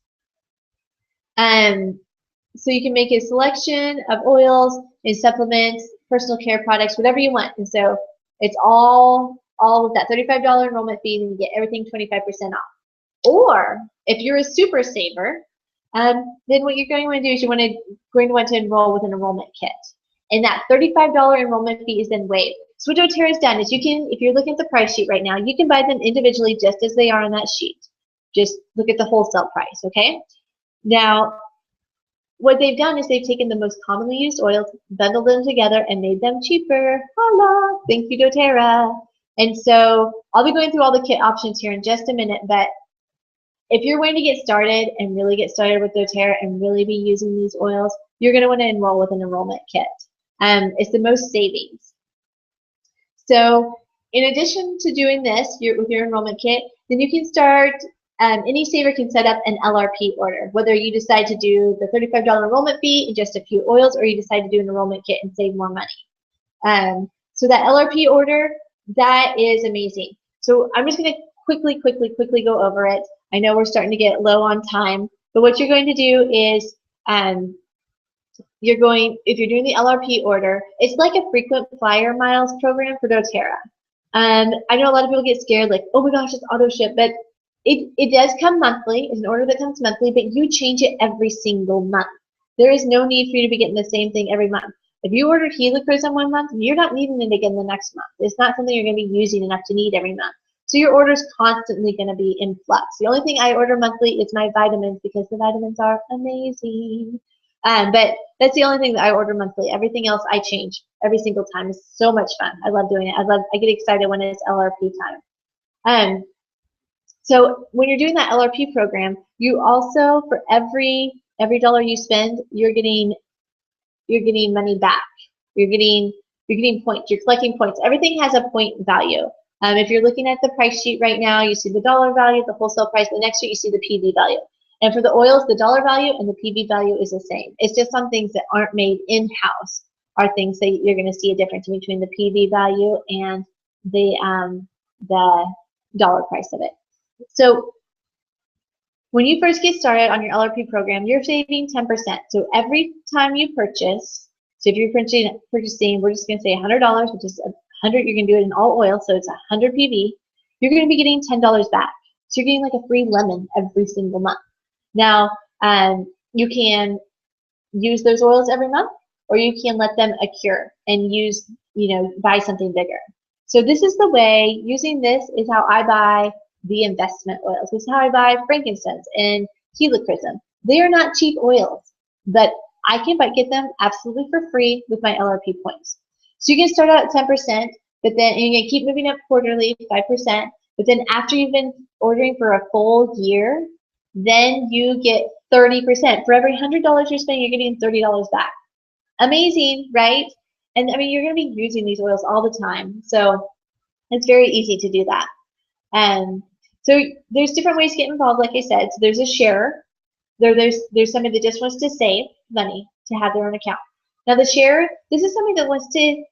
So you can make a selection of oils and supplements, personal care products, whatever you want. And so it's all with that $35 enrollment fee, and you get everything 25% off. Or if you're a super saver, then what you're going to want to do is you're going to want to enroll with an enrollment kit. And that $35 enrollment fee is then waived. So what doTERRA has done is if you're looking at the price sheet right now, you can buy them individually just as they are on that sheet. Just look at the wholesale price, okay? Now, what they've done is they've taken the most commonly used oils, bundled them together, and made them cheaper. Holla! Thank you, doTERRA. And so I'll be going through all the kit options here in just a minute, but if you're going to get started and really get started with doTERRA and really be using these oils, you're going to want to enroll with an enrollment kit. It's the most savings. So in addition to doing this with your enrollment kit, then you can start, any saver can set up an LRP order, whether you decide to do the $35 enrollment fee and just a few oils, or you decide to do an enrollment kit and save more money. So that LRP order, that is amazing. So I'm just going to quickly go over it. I know we're starting to get low on time, but what you're going to do is if you're doing the LRP order, it's like a frequent flyer miles program for doTERRA. I know a lot of people get scared, like, oh my gosh, it's auto ship, but it does come monthly. It's an order that comes monthly, but you change it every single month. There is no need for you to be getting the same thing every month. If you ordered Helichrysum 1 month, you're not needing it again the next month. It's not something you're going to be using enough to need every month. So your order is constantly going to be in flux. The only thing I order monthly is my vitamins because the vitamins are amazing. But that's the only thing that I order monthly. Everything else I change every single time. It's so much fun. I love doing it. I get excited when it's LRP time. So when you're doing that LRP program, you also, for every dollar you spend, you're getting money back. You're getting points. You're collecting points. Everything has a point value. If you're looking at the price sheet right now, you see the dollar value, the wholesale price. The next sheet, you see the PV value. And for the oils, the dollar value and the PV value is the same. It's just some things that aren't made in-house are things that you're going to see a difference between the PV value and the dollar price of it. So when you first get started on your LRP program, you're saving 10%. So every time you purchase, so if you're purchasing, we're just going to say $100, which is 100, you're going to do it in all oil, so it's 100 PV, you're going to be getting $10 back. So you're getting like a free lemon every single month. Now, you can use those oils every month, or you can let them accrue and buy something bigger. So this is the way, using this is how I buy the investment oils. This is how I buy frankincense and Helichrysum. They are not cheap oils, but I can get them absolutely for free with my LRP points. So you can start out at 10%, but then you're going to keep moving up quarterly, 5%. But then after you've been ordering for a full year, then you get 30%. For every $100 you're spending, you're getting $30 back. Amazing, right? And I mean, you're going to be using these oils all the time. So it's very easy to do that. So there's different ways to get involved, like I said. So there's a sharer. There's somebody that just wants to save money to have their own account. Now the sharer, this is somebody that wants to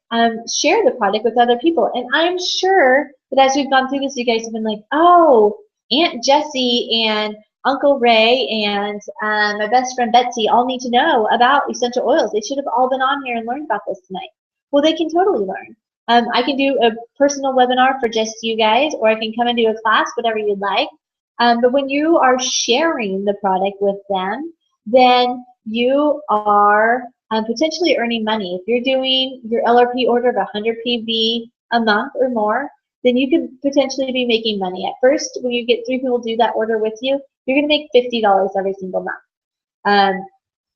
share the product with other people. And I'm sure that as we've gone through this, you guys have been like, oh, Aunt Jessie and Uncle Ray and my best friend Betsy all need to know about essential oils. They should have all been on here and learned about this tonight. Well, they can totally learn. I can do a personal webinar for just you guys, or I can come and do a class, whatever you'd like. But when you are sharing the product with them, then you are potentially earning money. If you're doing your LRP order of 100 PV a month or more, then you could potentially be making money. At first, when you get 3 people do that order with you, you're going to make $50 every single month.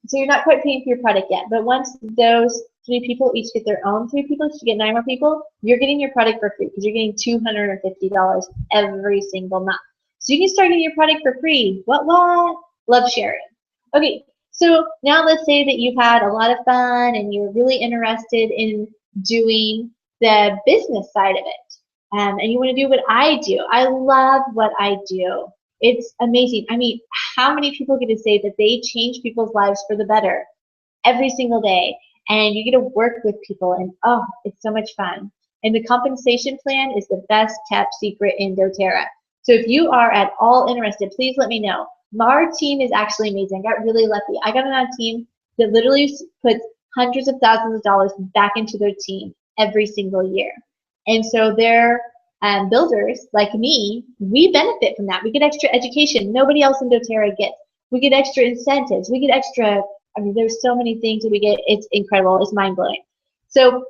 So you're not quite paying for your product yet. But once those 3 people each get their own 3 people, you get 9 more people, you're getting your product for free because you're getting $250 every single month. So you can start getting your product for free. What? Love sharing. Okay, so now let's say that you've had a lot of fun and you're really interested in doing the business side of it. And you want to do what I do. I love what I do. It's amazing. I mean, how many people get to say that they change people's lives for the better every single day? And you get to work with people, and oh, it's so much fun. And the compensation plan is the best kept secret in doTERRA. So if you are at all interested, please let me know. Our team is actually amazing. I got really lucky. I got on a team that literally puts hundreds of thousands of dollars back into their team every single year. And so they're builders like me, we benefit from that. We get extra education nobody else in doTERRA gets. We get extra incentives. We get extra, I mean, there's so many things that we get. It's incredible. It's mind-blowing. So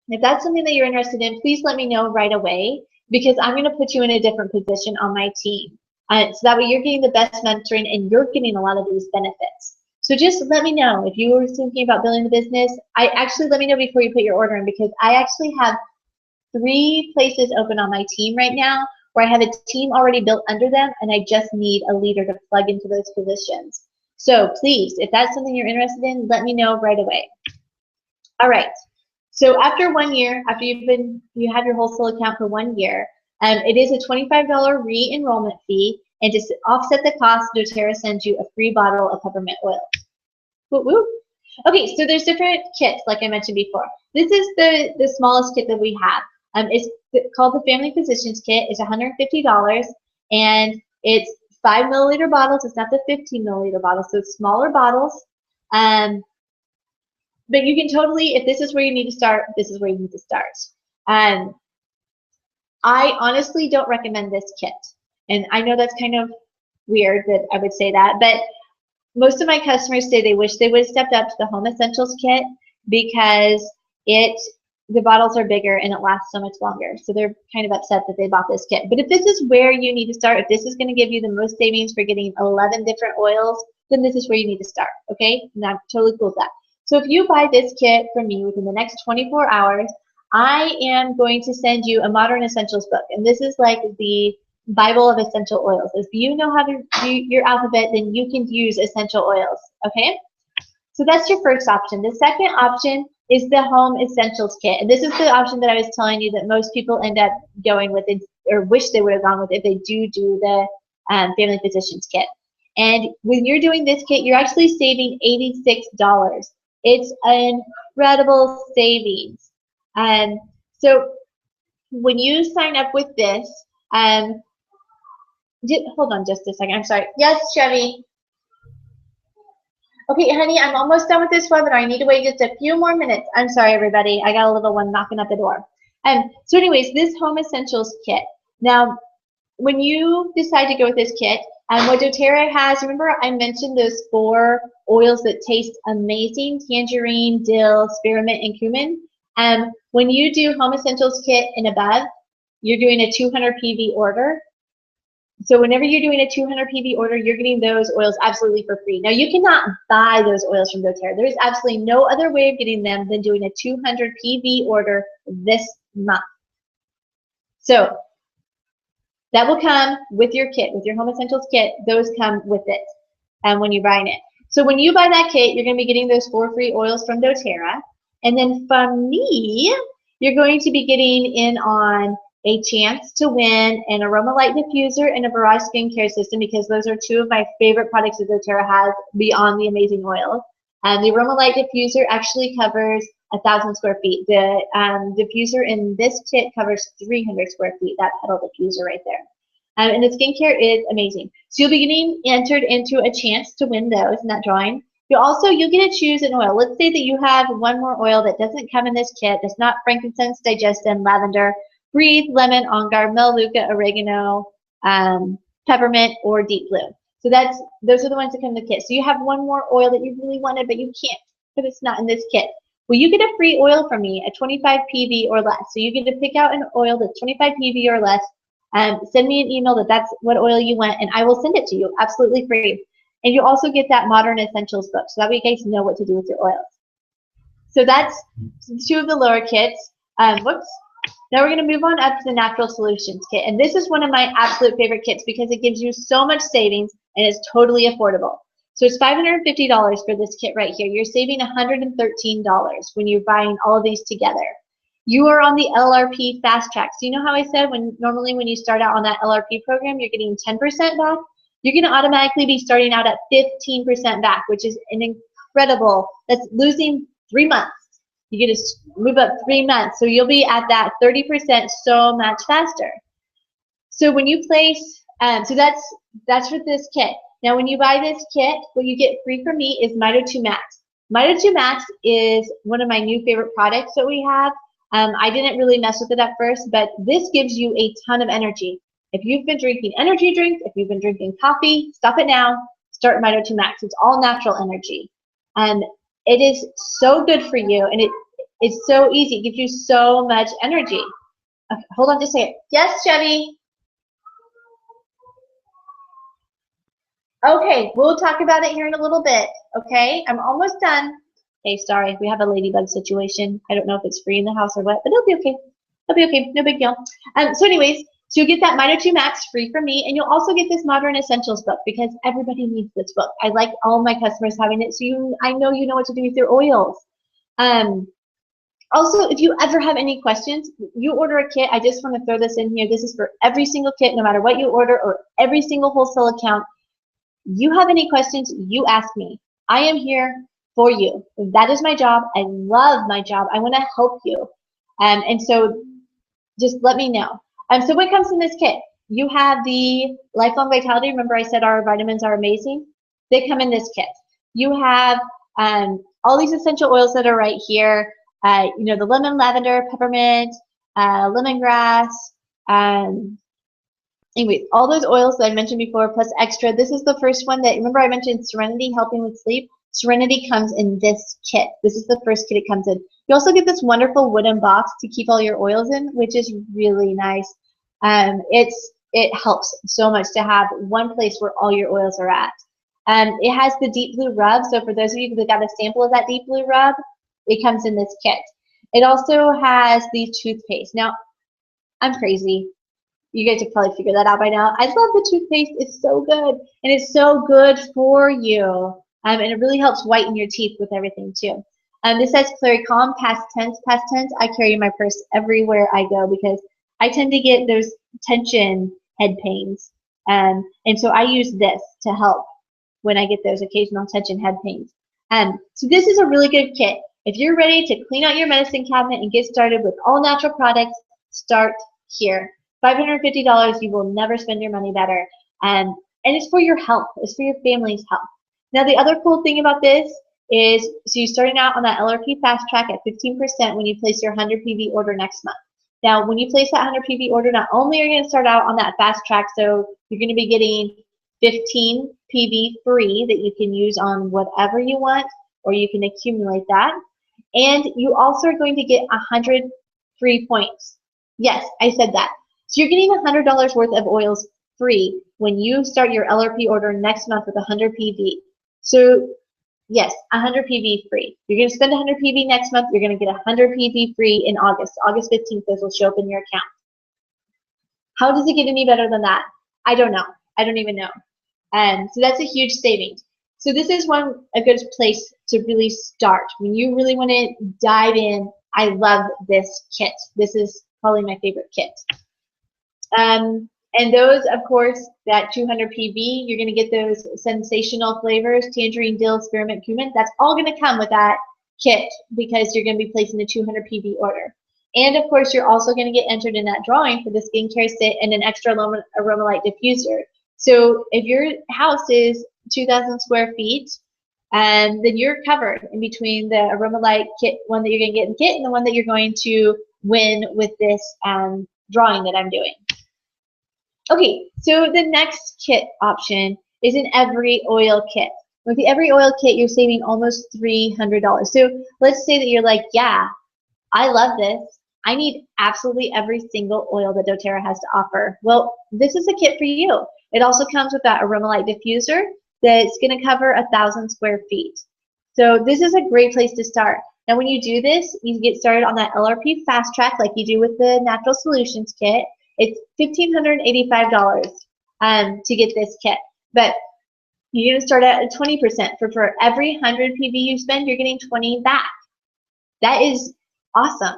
if that's something that you're interested in, please let me know right away, because I'm going to put you in a different position on my team. So that way you're getting the best mentoring and you're getting a lot of these benefits. So just let me know if you were thinking about building the business. Let me know before you put your order in, because I actually have 3 places open on my team right now where I have a team already built under them, and I just need a leader to plug into those positions. So please, if that's something you're interested in, let me know right away. All right. So after 1 year, after you have your wholesale account for 1 year, it is a $25 re-enrollment fee, and to offset the cost, doTERRA sends you a free bottle of peppermint oil. Woo woo. Okay, so there's different kits, like I mentioned before. This is the smallest kit that we have. It's called the Family Physicians Kit. It's $150, and it's 5 milliliter bottles. It's not the 15 milliliter bottles, so it's smaller bottles. But you can totally, if this is where you need to start, this is where you need to start. I honestly don't recommend this kit. And I know that's kind of weird that I would say that, but most of my customers say they wish they would have stepped up to the Home Essentials Kit, because the bottles are bigger and it lasts so much longer. So they're kind of upset that they bought this kit. But if this is where you need to start, if this is going to give you the most savings for getting 11 different oils, then this is where you need to start, okay? And I'm totally cool with that. So if you buy this kit from me within the next 24 hours, I am going to send you a Modern Essentials book. And this is like the Bible of essential oils. If you know how to do your alphabet, then you can use essential oils, okay? So that's your first option. The second option is the Home Essentials Kit. And this is the option that I was telling you that most people end up going with, or wish they would have gone with if they do the Family Physicians Kit. And when you're doing this kit, you're actually saving $86. It's an incredible savings. So when you sign up with this, hold on just a second. I'm sorry. Yes, Chevy. Okay, honey, I'm almost done with this webinar. I need to wait just a few more minutes. I'm sorry, everybody. I got a little one knocking at the door. So anyways, this Home Essentials Kit. Now, when you decide to go with this kit, what doTERRA has, remember I mentioned those 4 oils that taste amazing: tangerine, dill, spearmint, and cumin. When you do Home Essentials Kit and above, you're doing a 200 PV order. So whenever you're doing a 200 PV order, you're getting those oils absolutely for free. Now, you cannot buy those oils from doTERRA. There is absolutely no other way of getting them than doing a 200 PV order this month. So that will come with your kit, with your Home Essentials Kit. Those come with it when you're buying it. So when you buy that kit, you're going to be getting those 4 free oils from doTERRA. And then from me, you're going to be getting in on a chance to win an Aroma Light diffuser and a Barrage skincare system, because those are two of my favorite products that doTERRA has beyond the amazing oil. The Aroma Light diffuser actually covers 1,000 square feet. The diffuser in this kit covers 300 square feet, that petal diffuser right there. And the skincare is amazing. So you'll be getting entered into a chance to win those in that drawing. You'll get to choose an oil. Let's say that you have one more oil that doesn't come in this kit. That's not frankincense, digestin, lavender, breathe, lemon, on guard, melaleuca, oregano, peppermint, or deep blue. So those are the ones that come in the kit. So you have one more oil that you really wanted, but you can't because it's not in this kit. Well, you get a free oil from me at 25 PV or less. So you get to pick out an oil that's 25 PV or less. Send me an email that's what oil you want, and I will send it to you absolutely free. And you also get that Modern Essentials book, so that way you guys know what to do with your oils. So that's two of the lower kits. Whoops. Now we're going to move on up to the Natural Solutions kit. And this is one of my absolute favorite kits because it gives you so much savings and it's totally affordable. So it's $550 for this kit right here. You're saving $113 when you're buying all of these together. You are on the LRP Fast Track. So you know how I said normally when you start out on that LRP program, you're getting 10% back? You're going to automatically be starting out at 15% back, which is an incredible, that's losing 3 months. You get to move up 3 months. So you'll be at that 30% so much faster. So when you place, so that's for this kit. Now when you buy this kit, what you get free from me is Mito 2 Max. Mito 2 Max is one of my new favorite products that we have. I didn't really mess with it at first, but this gives you a ton of energy. If you've been drinking energy drinks, if you've been drinking coffee, stop it now. Start Mito 2 Max. It's all natural energy. It is so good for you, and it's so easy. It gives you so much energy. Okay, hold on just a second. Yes, Chevy? Okay, we'll talk about it here in a little bit, okay? I'm almost done. Okay, sorry, we have a ladybug situation. I don't know if it's free in the house or what, but it'll be okay. It'll be okay, no big deal. So anyways, so you'll get that Mito 2 Max free from me, and you'll also get this Modern Essentials book because everybody needs this book. I like all my customers having it, so I know you know what to do with your oils. Also, if you ever have any questions, you order a kit. I just want to throw this in here. This is for every single kit, no matter what you order, or every single wholesale account. You have any questions, you ask me. I am here for you. That is my job. I love my job. I want to help you. And so just let me know. So what comes in this kit? You have the Lifelong Vitality. Remember I said our vitamins are amazing? They come in this kit. You have all these essential oils that are right here. You know, the lemon, lavender, peppermint, lemongrass, anyway, all those oils that I mentioned before, plus extra. This is the first one that, remember I mentioned Serenity helping with sleep? Serenity comes in this kit. This is the first kit it comes in. You also get this wonderful wooden box to keep all your oils in, which is really nice. It helps so much to have one place where all your oils are at. It has the deep blue rub, so for those of you that got a sample of that deep blue rub, it comes in this kit. It also has the toothpaste. Now, I'm crazy. You guys have probably figured that out by now. I love the toothpaste. It's so good. And it's so good for you. And it really helps whiten your teeth with everything too. This says Claricalm, past tense. Past tense, I carry in my purse everywhere I go because I tend to get those tension head pains. And so I use this to help when I get those occasional tension head pains. So this is a really good kit. If you're ready to clean out your medicine cabinet and get started with all natural products, start here. $550, you will never spend your money better. And it's for your health. It's for your family's health. Now, the other cool thing about this is, so you're starting out on that LRP Fast Track at 15% when you place your 100 PV order next month. Now, when you place that 100 PV order, not only are you going to start out on that Fast Track, so you're going to be getting 15 PV free that you can use on whatever you want, or you can accumulate that. And you also are going to get 100 free points. Yes, I said that. So you're getting $100 worth of oils free when you start your LRP order next month with 100 PV. So yes, 100 PV free. You're going to spend 100 PV next month. You're going to get 100 PV free in August. August 15th, those will show up in your account. How does it get any better than that? I don't know. I don't even know. So that's a huge savings. So this is a good place to really start. When you really want to dive in, I love this kit. This is probably my favorite kit. And those, of course, that 200 PV, you're going to get those sensational flavors, tangerine, dill, spearmint, cumin. That's all going to come with that kit because you're going to be placing a 200 PV order. And, of course, you're also going to get entered in that drawing for the skincare sit and an extra aroma light diffuser. So if your house is 2,000 square feet, then you're covered in between the aroma light kit, one that you're going to get in the kit, and the one that you're going to win with this drawing that I'm doing. Okay, so the next kit option is an Every Oil kit. With the Every Oil kit, you're saving almost $300. So let's say that you're like, yeah, I love this. I need absolutely every single oil that doTERRA has to offer. Well, this is a kit for you. It also comes with that aroma light diffuser that's going to cover 1,000 square feet. So this is a great place to start. Now, when you do this, you get started on that LRP Fast Track like you do with the Natural Solutions kit. It's $1,585 to get this kit. But you're going to start at 20%. For every 100 PV you spend, you're getting 20 back. That is awesome.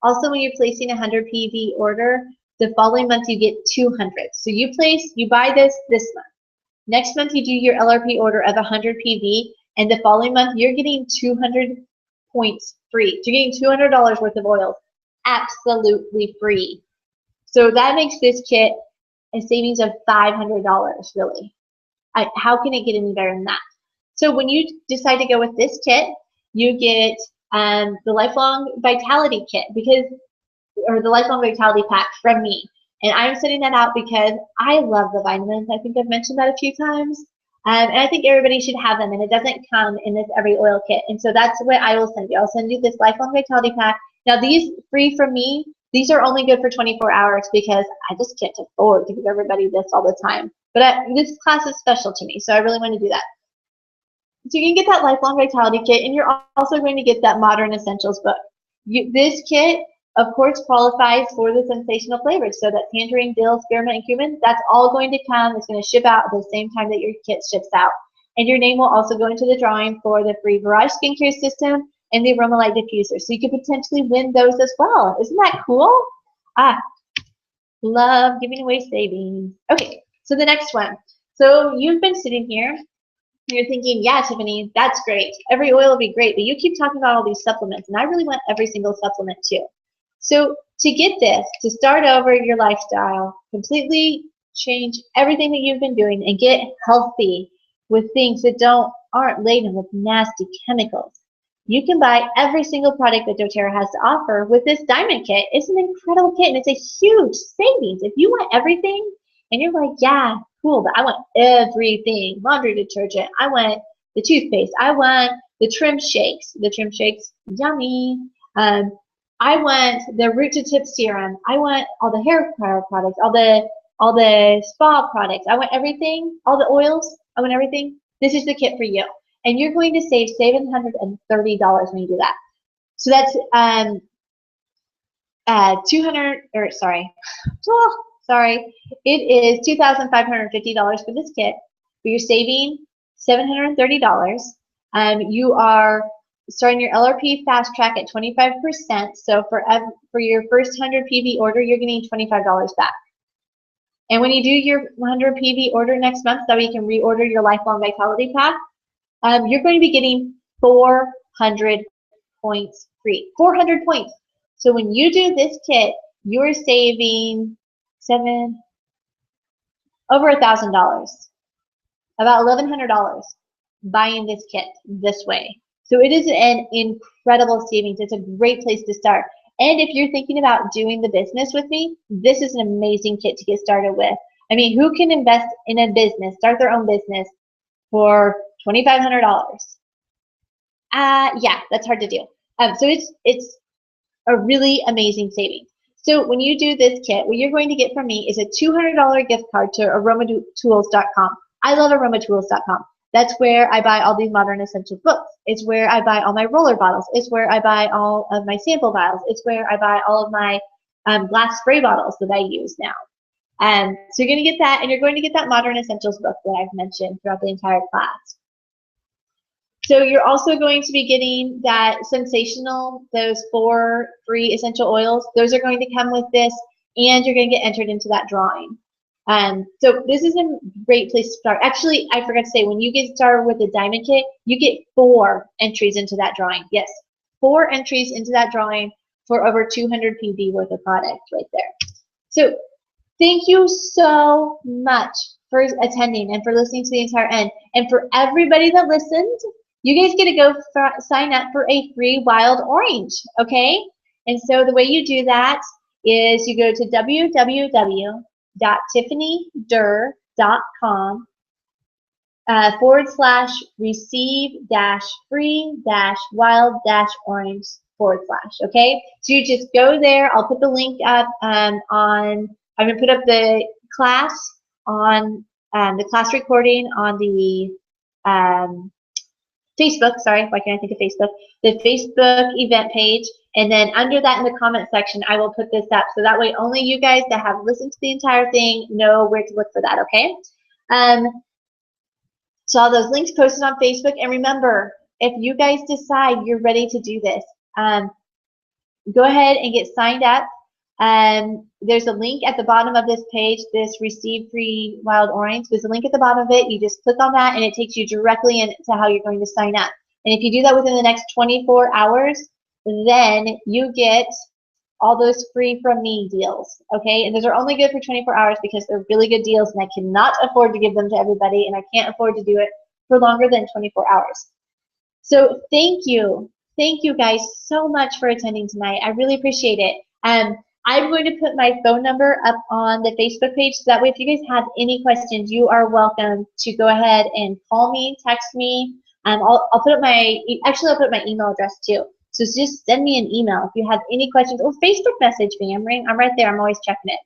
Also, when you're placing a 100 PV order, the following month you get 200. So you buy this month. Next month you do your LRP order of 100 PV, and the following month you're getting 200 points free. So you're getting $200 worth of oils absolutely free. So that makes this kit a savings of $500, really. How can it get any better than that? So when you decide to go with this kit, you get the Lifelong Vitality kit or the Lifelong Vitality pack from me. And I'm setting that out because I love the vitamins. I think I've mentioned that a few times. And I think everybody should have them, and it doesn't come in this Every Oil kit. And so that's what I will send you. I'll send you this Lifelong Vitality pack. Now, these free from me, these are only good for 24 hours because I just can't afford to give everybody this all the time. But this class is special to me, so I really want to do that. So you can get that Lifelong Vitality kit, and you're also going to get that Modern Essentials book. This kit, of course, qualifies for the sensational flavors. So that tangerine, dill, spearmint, and cumin, that's all going to come. It's going to ship out at the same time that your kit ships out. And your name will also go into the drawing for the free Barrage Skincare System and the Aroma Light Diffuser. So you could potentially win those as well. Isn't that cool? Love giving away savings. Okay, so the next one. So you've been sitting here. You're thinking, yeah, Tiffany, that's great. Every oil will be great, but you keep talking about all these supplements, and I really want every single supplement too. So to get this, to start over your lifestyle, completely change everything that you've been doing and get healthy with things that aren't laden with nasty chemicals, you can buy every single product that doTERRA has to offer with this diamond kit. It's an incredible kit, and it's a huge savings. If you want everything, and you're like, yeah, cool, but I want everything. Laundry detergent. I want the toothpaste. I want the trim shakes. The trim shakes, yummy. I want the root to tip serum. I want all the hair care products, all the spa products. I want everything, all the oils. I want everything. This is the kit for you. And you're going to save $730 when you do that. So that's it is $2,550 for this kit, but you're saving $730. You are starting your LRP Fast Track at 25%. So for your first 100 PV order, you're getting $25 back. And when you do your 100 PV order next month, that way you can reorder your Lifelong Vitality pack, you're going to be getting 400 points free. 400 points. So when you do this kit, you're saving over $1,000, about $1,100 buying this kit this way. So it is an incredible savings. It's a great place to start. And if you're thinking about doing the business with me, this is an amazing kit to get started with. I mean, who can invest in a business, start their own business for $2,500? Yeah, that's hard to do. So it's a really amazing savings. So when you do this kit, what you're going to get from me is a $200 gift card to aromatools.com. I love aromatools.com. That's where I buy all these Modern Essentials books. It's where I buy all my roller bottles. It's where I buy all of my sample vials. It's where I buy all of my glass spray bottles that I use now. So you're going to get that, and you're going to get that Modern Essentials book that I've mentioned throughout the entire class. So you're also going to be getting that Sensational, those 4 free essential oils. Those are going to come with this, and you're going to get entered into that drawing. So this is a great place to start. Actually, I forgot to say, when you get started with the Diamond Kit, you get 4 entries into that drawing. Yes, 4 entries into that drawing for over 200 PB worth of product right there. So thank you so much for attending and for listening to the entire end. And for everybody that listened, you guys get to go sign up for a free wild orange, okay? And so the way you do that is you go to www.tiffanydur.com /receive-free-wild-orange/, okay? So you just go there. I'll put the link up I'm going to put up the class on the class recording on the Facebook, sorry, why can't I think of Facebook? The Facebook event page, and then under that in the comment section, I will put this up, so that way only you guys that have listened to the entire thing know where to look for that, okay? So all those links posted on Facebook, and remember, if you guys decide you're ready to do this, go ahead and get signed up. There's a link at the bottom of this page, this Receive Free Wild Orange. There's a link at the bottom of it. You just click on that, and it takes you directly into how you're going to sign up. And if you do that within the next 24 hours, then you get all those free from me deals, okay? And those are only good for 24 hours because they're really good deals, and I cannot afford to give them to everybody, and I can't afford to do it for longer than 24 hours. So thank you guys so much for attending tonight. I really appreciate it. I'm going to put my phone number up on the Facebook page, so that way if you guys have any questions, you are welcome to go ahead and call me, text me. I'll put up I'll put my email address too. So just send me an email if you have any questions, or Facebook message me. I'm right there. I'm always checking it.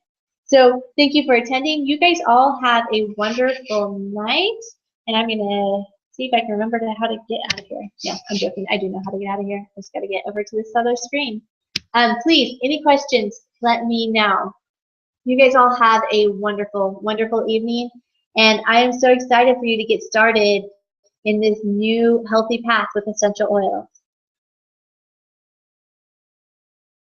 So thank you for attending. You guys all have a wonderful night, and I'm gonna see if I can remember how to get out of here. Yeah, I'm joking. I do know how to get out of here. I just got to get over to this other screen. Please, any questions, let me know. You guys all have a wonderful, wonderful evening, and I am so excited for you to get started in this new healthy path with essential oils.